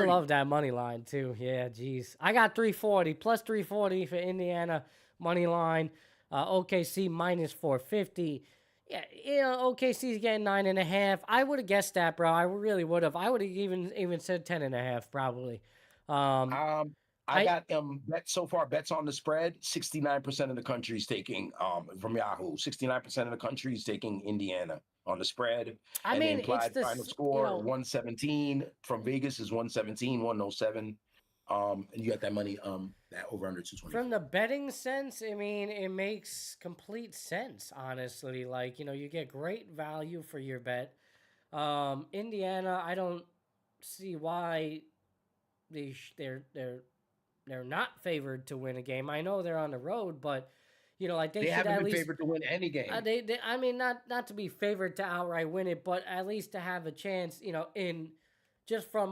love that money line too. Yeah, geez. I got 340 plus 340 for Indiana money line. OKC minus 450. Yeah, OKC's getting 9.5. I would have guessed that, bro. I really would have. I would have even said 10.5 probably. I got bets on the spread. 69% of the country is taking from Yahoo. 69% of the country is taking Indiana on the spread. I mean, the implied it's the final score 117 from Vegas is 117, 107. And you got that money that over under 220. From the betting sense, I mean, it makes complete sense. Honestly, like you get great value for your bet. Indiana, I don't see why they're not favored to win a game. I know they're on the road, but like they haven't been favored to win any game. I mean, not to be favored to outright win it, but at least to have a chance. In just from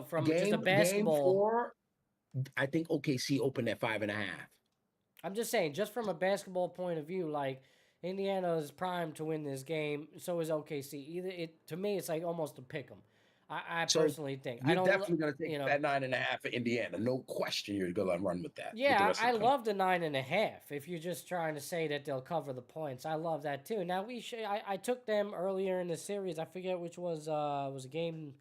from just a basketball. Game 4, I think OKC opened at 5.5. I'm just saying, just from a basketball point of view, like Indiana is primed to win this game. So is OKC. To me, it's like almost a pick 'em. I personally think you're definitely going to take that 9.5 for Indiana. No question, you're going to run with that. Yeah, I love the 9.5. If you're just trying to say that they'll cover the points, I love that too. Now I took them earlier in the series. I forget which was a game.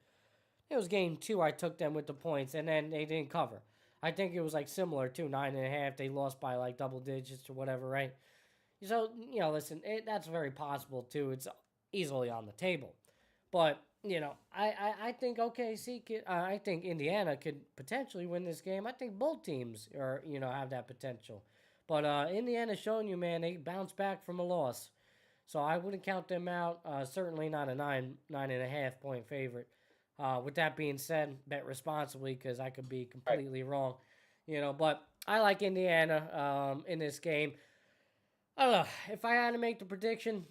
it was game 2. I took them with the points, and then they didn't cover. I think it was like similar to 9.5. They lost by like double digits or whatever, right? So listen, that's very possible too. It's easily on the table, but I think OKC could. I think Indiana could potentially win this game. I think both teams are have that potential, but Indiana's showing you, man, they bounce back from a loss. So I wouldn't count them out. Certainly not a 9.5 point favorite. With that being said, bet responsibly because I could be completely wrong. But I like Indiana in this game. I don't know. If I had to make the prediction,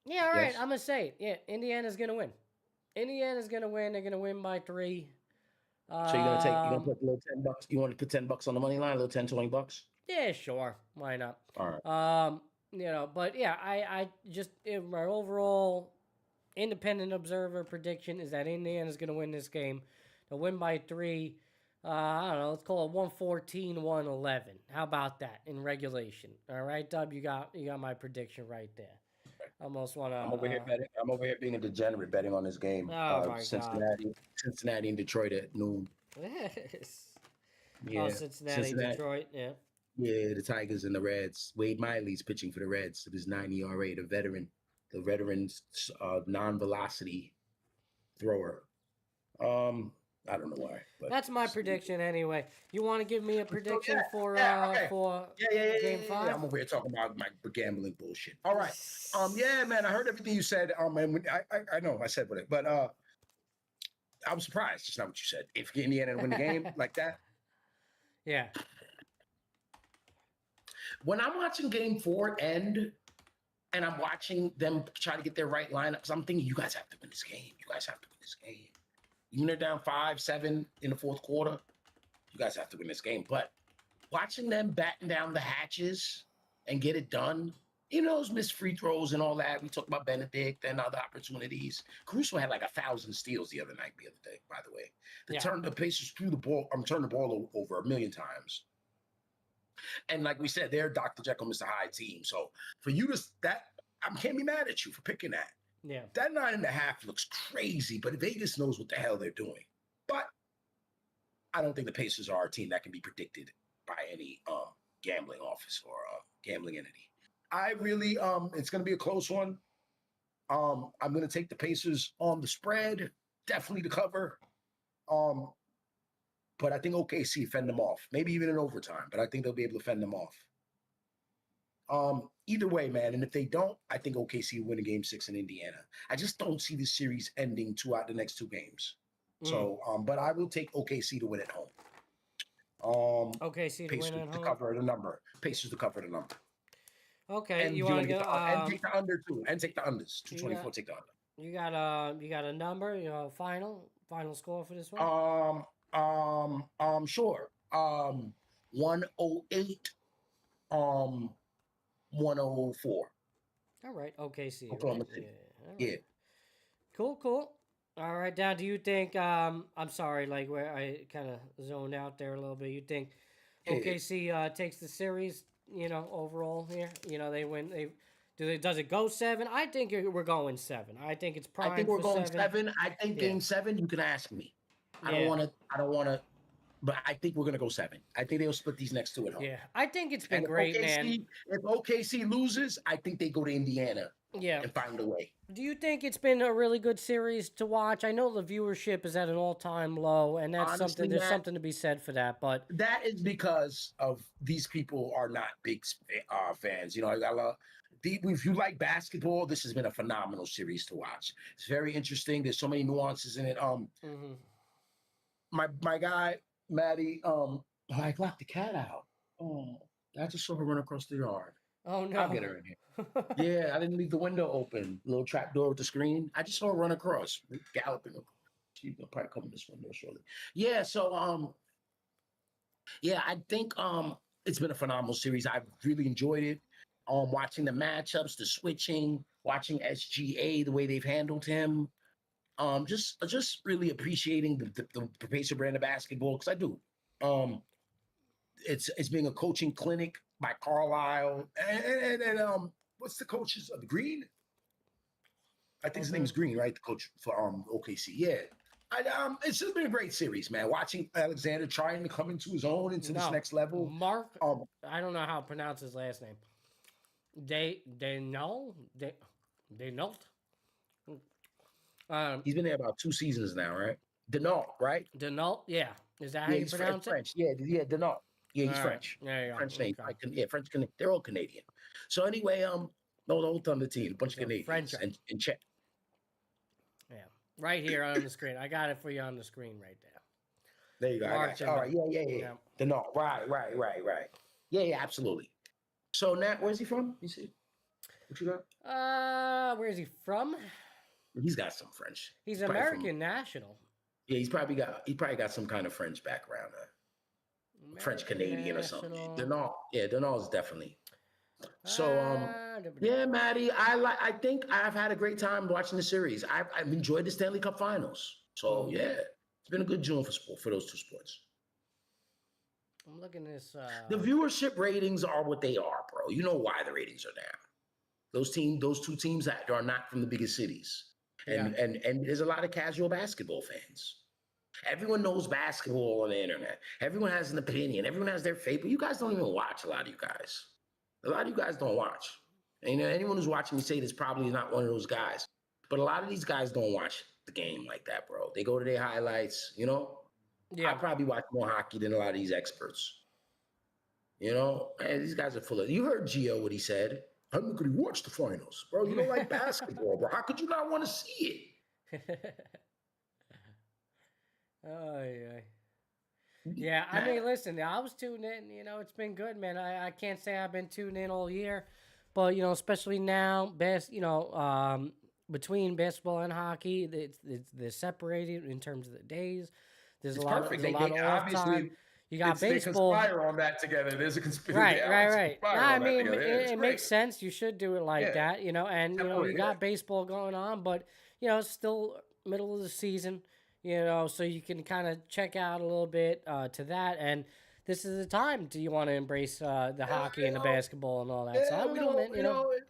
yeah, all right, Yes. I'm going to say it. Yeah, Indiana's going to win. Indiana's going to win. They're going to win by 3. So you're gonna put a little $10. You want to put $10 on the money line, a little $10-$20? Yeah, sure. Why not? All right. But yeah, I just my overall independent observer prediction is that Indiana's going to win this game. They'll win by 3. I don't know. Let's call it 114-111. How about that in regulation? All right, Dub, you got my prediction right there. Almost want to. I'm over here betting. I'm over here being a degenerate betting on this game. Oh my Cincinnati and Detroit at noon. Yes. Yeah. Oh, Cincinnati, Detroit. Yeah. Yeah, the Tigers and the Reds. Wade Miley's pitching for the Reds. It was 9 ERA. The veteran's non-velocity thrower. I don't know why. But that's my prediction anyway. You want to give me a prediction for Game 5? Yeah, I'm over here talking about my gambling bullshit. All right. Yeah, man, I heard everything you said. And I know I said what it, but I was surprised. It's not what you said. If Indiana win the game like that. Yeah. When I'm watching Game 4 end, and I'm watching them try to get their right lineups, I'm thinking, you guys have to win this game. You guys have to win this game. Even they're down 5-7 in the fourth quarter, you guys have to win this game. But watching them batten down the hatches and get it done, those missed free throws and all that. We talked about Benedict and other opportunities. Caruso had like 1,000 steals the other day, by the way. The Pacers turned the ball over 1 million times. And like we said, they're Dr. Jekyll, Mr. Hyde team. So for you I can't be mad at you for picking that. Yeah. That 9.5 looks crazy, but Vegas knows what the hell they're doing. But I don't think the Pacers are a team that can be predicted by any gambling office or gambling entity. I really, it's going to be a close one. I'm going to take the Pacers on the spread, definitely to cover. But I think OKC fend them off, maybe even in overtime, but I think they'll be able to fend them off. Either way, man, and if they don't, I think OKC will win a Game 6 in Indiana. I just don't see this series ending out the next 2 games. So, but I will take OKC to win at home. OKC to win at home? To cover the number. Pacers to cover the number. Okay, And you want to get and take the under too, and take the unders. 224, take the under. You got a number, final score for this one? Sure. 108. 104. All right, OKC. Yeah. Cool. All right, now do you think I'm sorry, like where I kind of zoned out there a little bit. You think OKC takes the series, overall here? They win. Does it go 7? I think we're going 7. I think it's prime. I think we're going 7. 7. I think Game 7. You can ask me. I don't want to. But I think we're going to go 7. I think they'll split these next 2 at home. Yeah, I think it's been great, man. If OKC loses, I think they go to Indiana. Yeah. And find a way. Do you think it's been a really good series to watch? I know the viewership is at an all-time low, and that's Honestly, there's something to be said for that. But that is because of these people are not big fans. If you like basketball, this has been a phenomenal series to watch. It's very interesting. There's so many nuances in it. My guy Maddie, I locked the cat out. Oh, I just saw her run across the yard. Oh no! I'll get her in here. Yeah, I didn't leave the window open. Little trap door with the screen. I just saw her run across, galloping. She'll probably come in this window shortly. Yeah. So I think it's been a phenomenal series. I've really enjoyed it. Watching the matchups, the switching, watching SGA, the way they've handled him. Just really appreciating the Pacer brand of basketball because I do. It's being a coaching clinic by Carlisle and what's the coaches of the Green? I think his name is Green, right? The coach for OKC. Yeah. It's just been a great series, man. Watching Alexander trying to come into his own, into this next level. Mark, I don't know how to pronounce his last name. Denault. He's been there about 2 seasons now, right? Denault, right? Denault, yeah. Is that how you pronounce it? French. Yeah, Denault. Yeah, he's French. There you go. French name. Yeah, French. They're all Canadian. So anyway, no, the whole Thunder team, a bunch of Canadians French. and Czech. Yeah, right here on the screen. I got it for you on the screen right there. There you go. All right. Yeah. Denault. Right. Yeah, absolutely. So now, where's he from? You see? What you got? Where is he from? He's got some French. He's American national. Yeah, he probably got some kind of French background, French Canadian or something. Denault is definitely. So yeah, Maddie, I think I've had a great time watching the series. I've enjoyed the Stanley Cup Finals. So yeah, it's been a good June for those two sports. I'm looking at this. The viewership ratings are what they are, bro. You know why the ratings are down. Those two teams that are not from the biggest cities. And there's a lot of casual basketball fans. Everyone knows basketball on the internet. Everyone has an opinion. Everyone has their favorite. You guys don't even watch, a lot of you guys. A lot of you guys don't watch. And anyone who's watching me say this probably is not one of those guys. But a lot of these guys don't watch the game like that, bro. They go to their highlights, Yeah. I probably watch more hockey than a lot of these experts. And these guys are full of... You heard Gio, what he said. I'm not going to watch the finals. Bro, you don't like basketball, bro. How could you not want to see it? Oh, yeah. Yeah, I mean, listen, I was tuned in. It's been good, man. I can't say I've been tuned in all year. But, especially now, between basketball and hockey, they're separated in terms of the days. There's a lot of off time. You got baseball. They conspire on that together. There's a conspiracy. Right. I mean, it makes sense. You should do it like that, and you got baseball going on, but it's still middle of the season, so you can kind of check out a little bit to that. And this is the time you want to embrace the hockey and the basketball and all that. Yeah, so I don't know, man.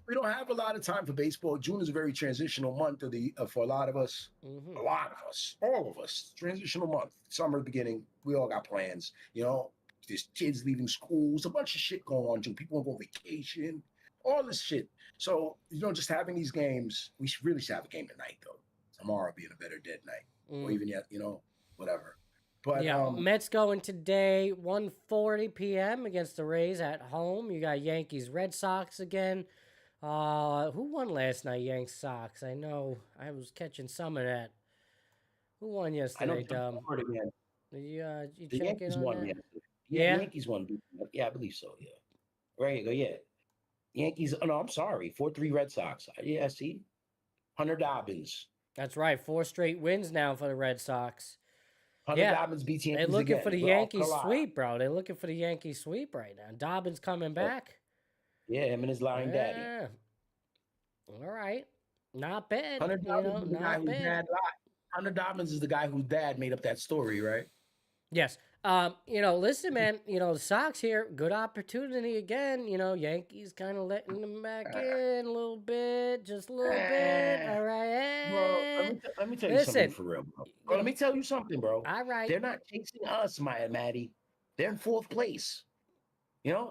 We don't have a lot of time for baseball. June is a very transitional month for a lot of us. Mm-hmm. A lot of us, all of us. Transitional month, summer beginning. We all got plans. There's kids leaving schools, a bunch of shit going on. June. People want to go on vacation, all this shit. So just having these games, we should have a game tonight though. Tomorrow being a better dead night, or even yet, whatever. But Mets going today, 1:40 p.m. against the Rays at home. You got Yankees, Red Sox again. Who won last night? Yanks, Sox. I know. I was catching some of that. Who won yesterday? The Yankees won yesterday. Yeah, the Yankees won. Yeah, I believe so. Yeah. There you go. Yeah. Yankees. Oh no, I'm sorry. 4-3 Red Sox. Yeah, see, Hunter Dobbins. That's right. 4 straight wins now for the Red Sox. Hunter Dobbins beats Yankees. They're looking for the Yankees sweep, bro. They're looking for the Yankees sweep right now. Dobbins coming back. Yeah, him and his lying daddy. All right. Not bad. Hunter Dobbins is the guy whose dad made up that story, right? Yes. Listen, man, the Sox here, good opportunity again. Yankees kind of letting them back in a little bit, just a little bit. All right. Bro, let me tell you something for real, bro. Let me tell you something, bro. All right. They're not chasing us, Maddie. They're in 4th place. Yeah,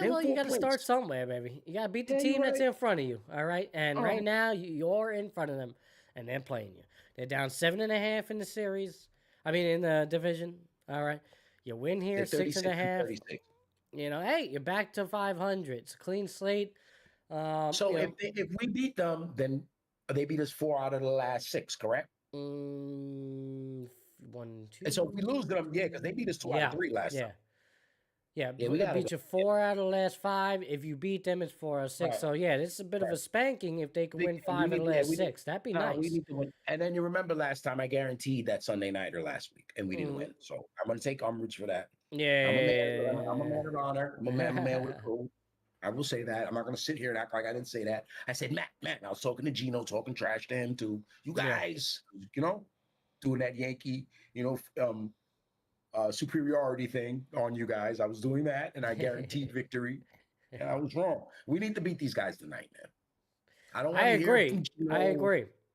well, you got to start somewhere, baby. You got to beat the team that's in front of you, all right? And right now, you're in front of them, and they're playing you. They're down 7.5 in the series. In the division. All right, you win here 6.5. Hey, you're back to 500. It's a clean slate. So if we beat them, then they beat us 4 out of the last 6, correct? 1, 2. And so if we lose them, because they beat us 2 out of 3 last time. Yeah, we beat you 4 out of the last 5. If you beat them, it's 4 out of 6. Right. So this is a bit of a spanking if they could win 5 out of the last 6. That'd be nice. We need to win. And then you remember last time I guaranteed that Sunday night or last week, and we didn't win. So I'm going to take umbrage for that. Yeah, I'm a man of honor. I'm a man with a crew. I will say that. I'm not going to sit here and act like I didn't say that. I said, Matt. I was talking to Gino, talking trash to him too. You guys, doing that Yankee, superiority thing on you guys. I was doing that, and I guaranteed victory, and I was wrong. We need to beat these guys tonight, man. I agree.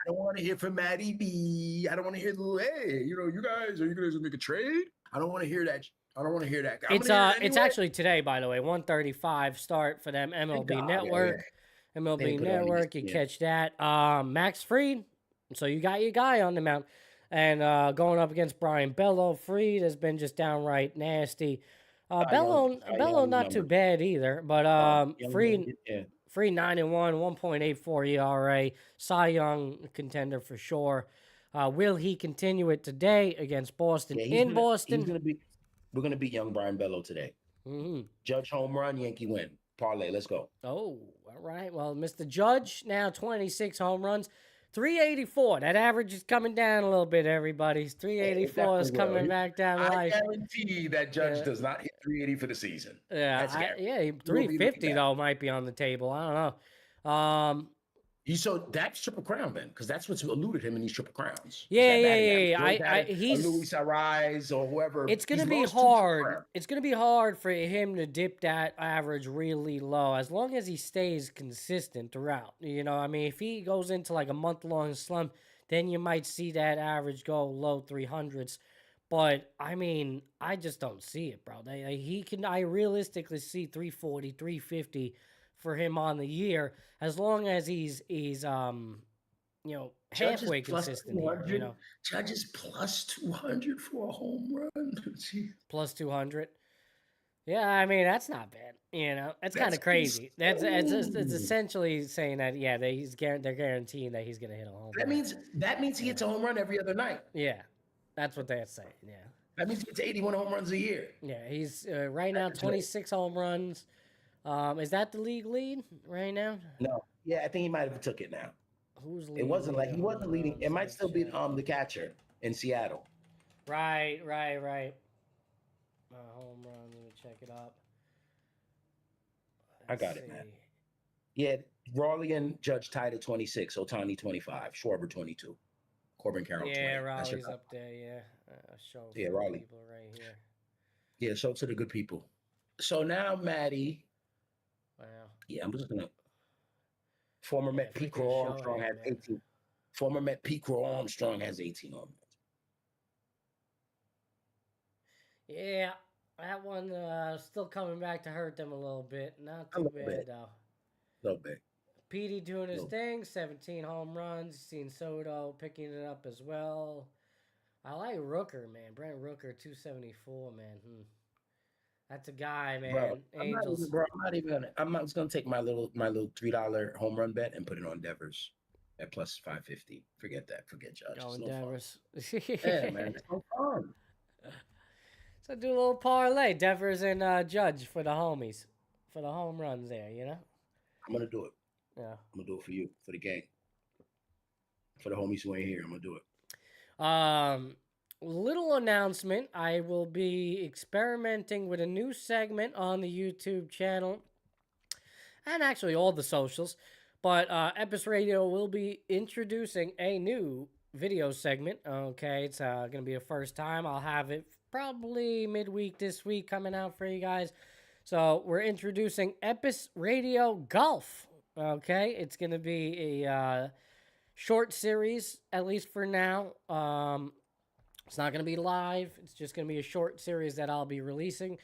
I don't want to hear from Matty B. I don't want to hear the little, hey, you guys, are you guys gonna make a trade? I don't want to hear that. I don't want to hear that. It's actually today, by the way, 1:35 start for them MLB Network. Yeah. MLB Network, you catch that. Max Fried, so you got your guy on the mound. And going up against Brian Bello. Fried has been just downright nasty. Bello not too bad either, but Fried 9-1, 1.84 ERA, Cy Young contender for sure. Will he continue it today against Boston Boston? We're gonna beat young Brian Bello today. Mm-hmm. Judge home run, Yankee win. Parlay, let's go. Oh, all right. Well, Mr. Judge now 26 home runs. 384. That average is coming down a little bit, everybody. 384 is coming back down. I guarantee that Judge does not hit 380 for the season. Yeah, 350 though might be on the table. I don't know. So that's Triple Crown, man, because that's what's eluded him in these Triple Crowns. Yeah. He's Luis Ariz or whoever. It's gonna be hard. It's gonna be hard for him to dip that average really low, as long as he stays consistent throughout. I mean, if he goes into like a month-long slump, then you might see that average go low 300s. But I mean, I just don't see it, bro. I realistically see 340, 350 for him on the year, as long as he's halfway consistent here, Judge is plus 200 for a home run. Plus 200. Yeah, I mean, that's not bad. That's kind of crazy. It's essentially saying that they're guaranteeing that he's going to hit a home run. That means he hits a home run every other night. Yeah. That's what they're saying. Yeah. That means he gets 81 home runs a year. Yeah, he's right now 26 home runs. Is that the league lead right now? No. Yeah, I think he might have took it now. Who's leading? It wasn't like he wasn't leading. It might still be the catcher in Seattle. Right. Home run. Let me check it up. I got it, man. Yeah, Raleigh and Judge tied at 26. Ohtani 25. Schwarber 22. Corbin Carroll 20. Yeah, Raleigh's up there. Yeah. Raleigh. People right here. Yeah, show to the good people. So now, Maddie. Wow. Yeah, I'm just gonna. Former Met Pete Crow Armstrong has 18. Former Met Pete Crow Armstrong has 18 home runs. Yeah, that one still coming back to hurt them a little bit. Not too bad though. A little bit. Petey doing his thing, 17 home runs. Seen Soto picking it up as well. I like Rooker, man. Brent Rooker, 274, man. That's a guy, man. Bro, Angels. I'm not just gonna take my little $3 home run bet and put it on Devers at plus 550. Forget that. Forget Judge. Going Devers. Yeah, man. It's no fun. So do a little parlay, Devers and Judge for the homies, for the home runs there. I'm gonna do it. Yeah. I'm gonna do it for you, for the gang, for the homies who ain't here. I'm gonna do it. Little announcement. I will be experimenting with a new segment on the YouTube channel and actually all the socials. But Epis Radio will be introducing a new video segment. Okay, it's going to be the first time. I'll have it probably midweek this week coming out for you guys. So we're introducing Epis Radio Golf. Okay, it's going to be a short series, at least for now. It's not going to be live. It's just going to be a short series that I'll be releasing.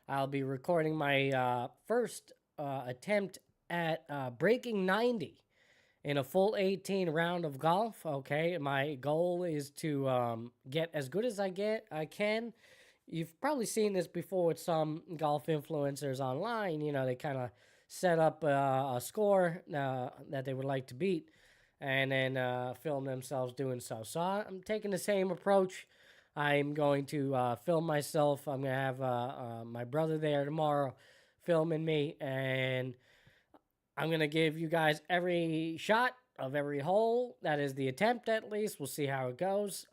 I'll be recording my first attempt at breaking 90 in a full 18 round of golf. Okay, my goal is to get as good as I can. You've probably seen this before with some golf influencers online. They kind of set up a score that they would like to beat, and then film themselves doing so. So I'm taking the same approach. I'm going to film myself. I'm going to have my brother there tomorrow filming me, and I'm going to give you guys every shot of every hole. That is the attempt, at least. We'll see how it goes.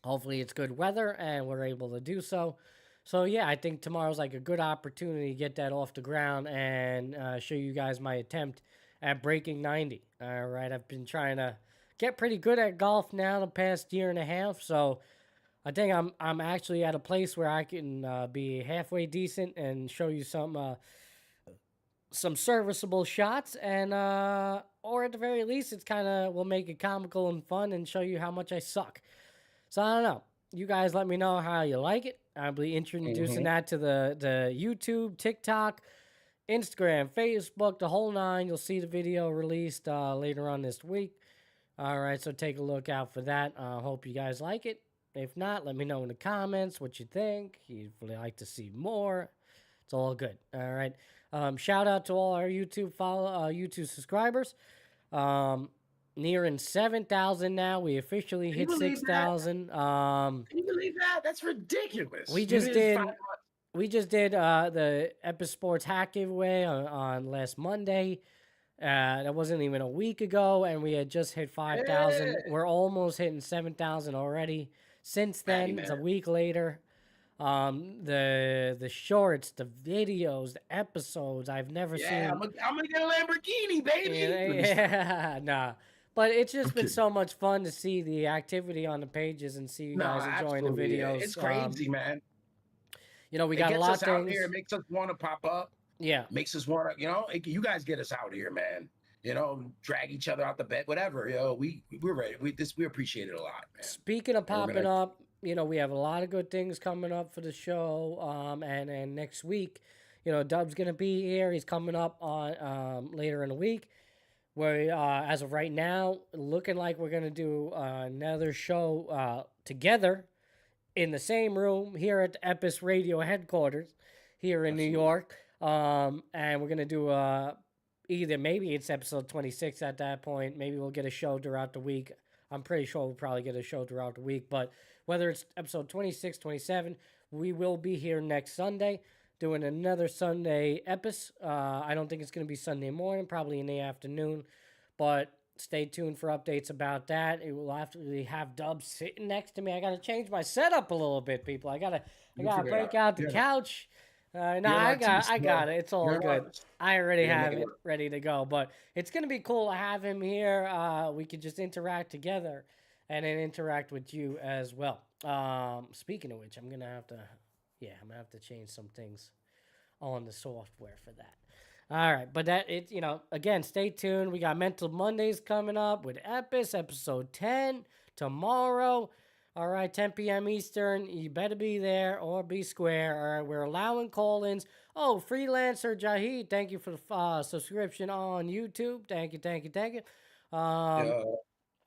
Hopefully it's good weather, and we're able to do so. So, yeah, I think tomorrow's like a good opportunity to get that off the ground and show you guys my attempt at breaking 90. All right, I've been trying to get pretty good at golf now the past year and a half, so I think I'm actually at a place where I can be halfway decent and show you some some serviceable shots, and or at the very least, it's kind of will make it comical and fun and show you how much I suck. So I don't know. You guys let me know how you like it. I'll be introducing that to the YouTube, TikTok, Instagram, Facebook, the whole nine. You'll see the video released later on this week. All right, so take a look out for that. Hope you guys like it. If not, let me know in the comments what you think. You'd like to see more. It's all good. All right. Shout out to all our YouTube YouTube subscribers. Nearing 7,000 now. We officially hit 6,000. Can you believe that? That's ridiculous. We just did the Epis Sports hack giveaway on last Monday. That wasn't even a week ago, and we had just hit 5,000. Yeah. We're almost hitting 7,000 already. Since then, it's a week later. The shorts, the videos, the episodes, I've never seen. I'm gonna get a Lamborghini, baby. Yeah, nah. But it's just been so much fun to see the activity on the pages and see you guys enjoying the videos. Yeah. It's crazy, man. You know, we got a lot of things. Out here. It makes us want to pop up. Yeah. Makes us want to, you guys get us out here, man. Drag each other out the bed, whatever. We're ready. We appreciate it a lot, man. Speaking of popping up, we have a lot of good things coming up for the show. And next week, Dub's gonna be here. He's coming up on later in the week. Where as of right now, looking like we're gonna do another show together in the same room here at the Epis Radio headquarters here in New York. And we're gonna do either maybe it's episode 26 at that point. Maybe we'll get a show throughout the week. I'm pretty sure we'll probably get a show throughout the week. But whether it's episode 26, 27, we will be here next Sunday doing another Sunday Epis. I don't think it's going to be Sunday morning, probably in the afternoon. But stay tuned for updates about that. It will actually have Dub sitting next to me. I got to change my setup a little bit, people. I got to break out the couch. I got it. It's all good. I already have it ready to go. But it's going to be cool to have him here. We could just interact together and then interact with you as well. Speaking of which, I'm going to have to change some things on the software for that. All right. But again, stay tuned. We got Mental Mondays coming up with Epis, episode 10 tomorrow. All right, 10 p.m. Eastern. You better be there or be square. All right, we're allowing call-ins. Oh, Freelancer Jahid, thank you for the subscription on YouTube. Thank you.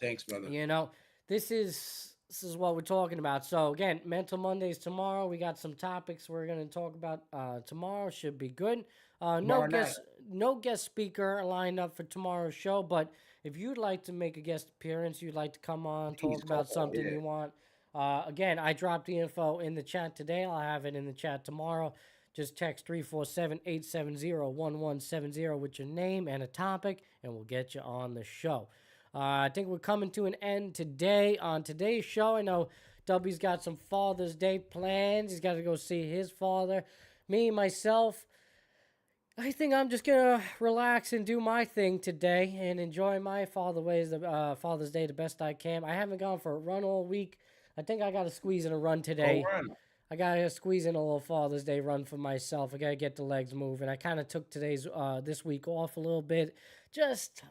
Thanks, brother. This is what we're talking about. So, again, Mental Mondays tomorrow. We got some topics we're going to talk about tomorrow. Should be good. No guest speaker lined up for tomorrow's show, but if you'd like to make a guest appearance, you'd like to come on, talk about something you want. Again, I dropped the info in the chat today. I'll have it in the chat tomorrow. Just text 347-870-1170 with your name and a topic, and we'll get you on the show. I think we're coming to an end today. On today's show, I know Dubby's got some Father's Day plans. He's got to go see his father. Me, myself, I think I'm just going to relax and do my thing today and enjoy my Father's Day the best I can. I haven't gone for a run all week. I think I got to squeeze in a run today. I got to squeeze in a little Father's Day run for myself. I got to get the legs moving. I kind of took this week off a little bit. Just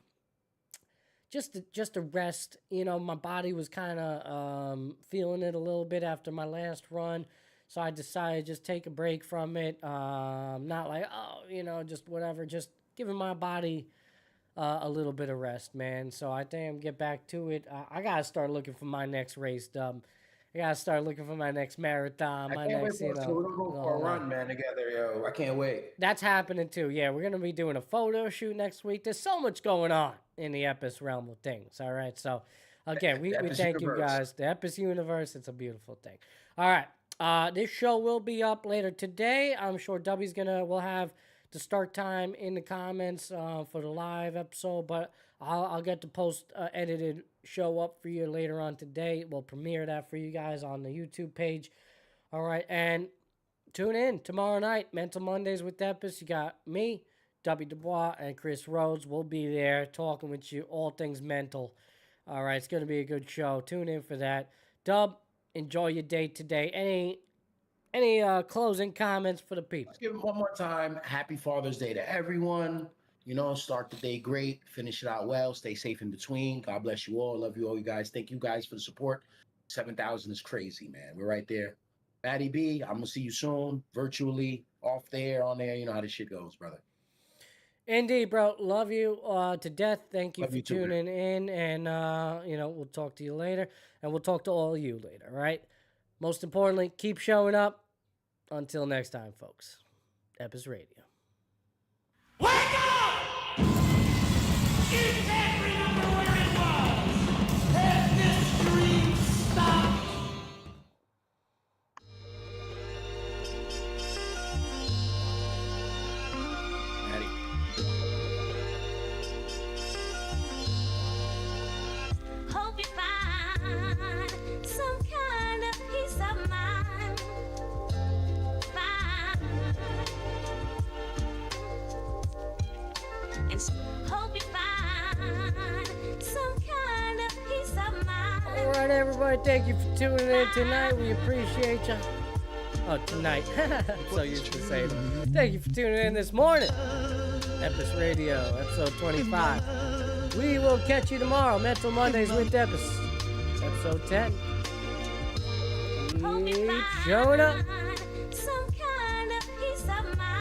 to rest. My body was kind of feeling it a little bit after my last run. So I decided to just take a break from it. Not like, just whatever. Just giving my body a little bit of rest, man. So I think I'm get back to it. I got to start looking for my next race, Dub. I got to start looking for my next marathon. We're going to go for a run, man, together, yo. I can't wait. That's happening, too. Yeah, we're going to be doing a photo shoot next week. There's so much going on in the Epis realm of things, all right? So, again, we thank you guys. The Epis universe, it's a beautiful thing. All right. This show will be up later today. I'm sure Dubby's we'll have the start time in the comments for the live episode, but I'll get the post edited show up for you later on today. We'll premiere that for you guys on the YouTube page. All right, and tune in tomorrow night, Mental Mondays with Epis. You got me, Dubby Dubois, and Chris Rhodes. We'll be there talking with you all things mental. All right, it's going to be a good show. Tune in for that. Dub, enjoy your day today. Any closing comments for the people? Let's give it one more time. Happy Father's Day to everyone. You know, start the day great, finish it out well, stay safe in between. God bless you all. Love you all, you guys. Thank you guys for the support. 7,000 is crazy, man. We're right there. Matty B, I'm gonna see you soon, virtually, off there, on there. You know how this shit goes, brother. Indeed, bro. Love you to death. Thank you Love for you too, tuning in. And, we'll talk to you later. And we'll talk to all of you later, all right? Most importantly, keep showing up. Until next time, folks. Epis Radio. Wake up! Is every number where it was? Has this dream stopped? Matty. Hope you find some kind of peace of mind. And hope you find some kind of peace of mind. All right, everybody. Thank you for tuning in tonight. We appreciate you. Oh, tonight. I'm so used to saying it. Thank you for tuning in this morning. Epis Radio, episode 25. We will catch you tomorrow. Mental Mondays with Epis. Episode 10. Keep showing up.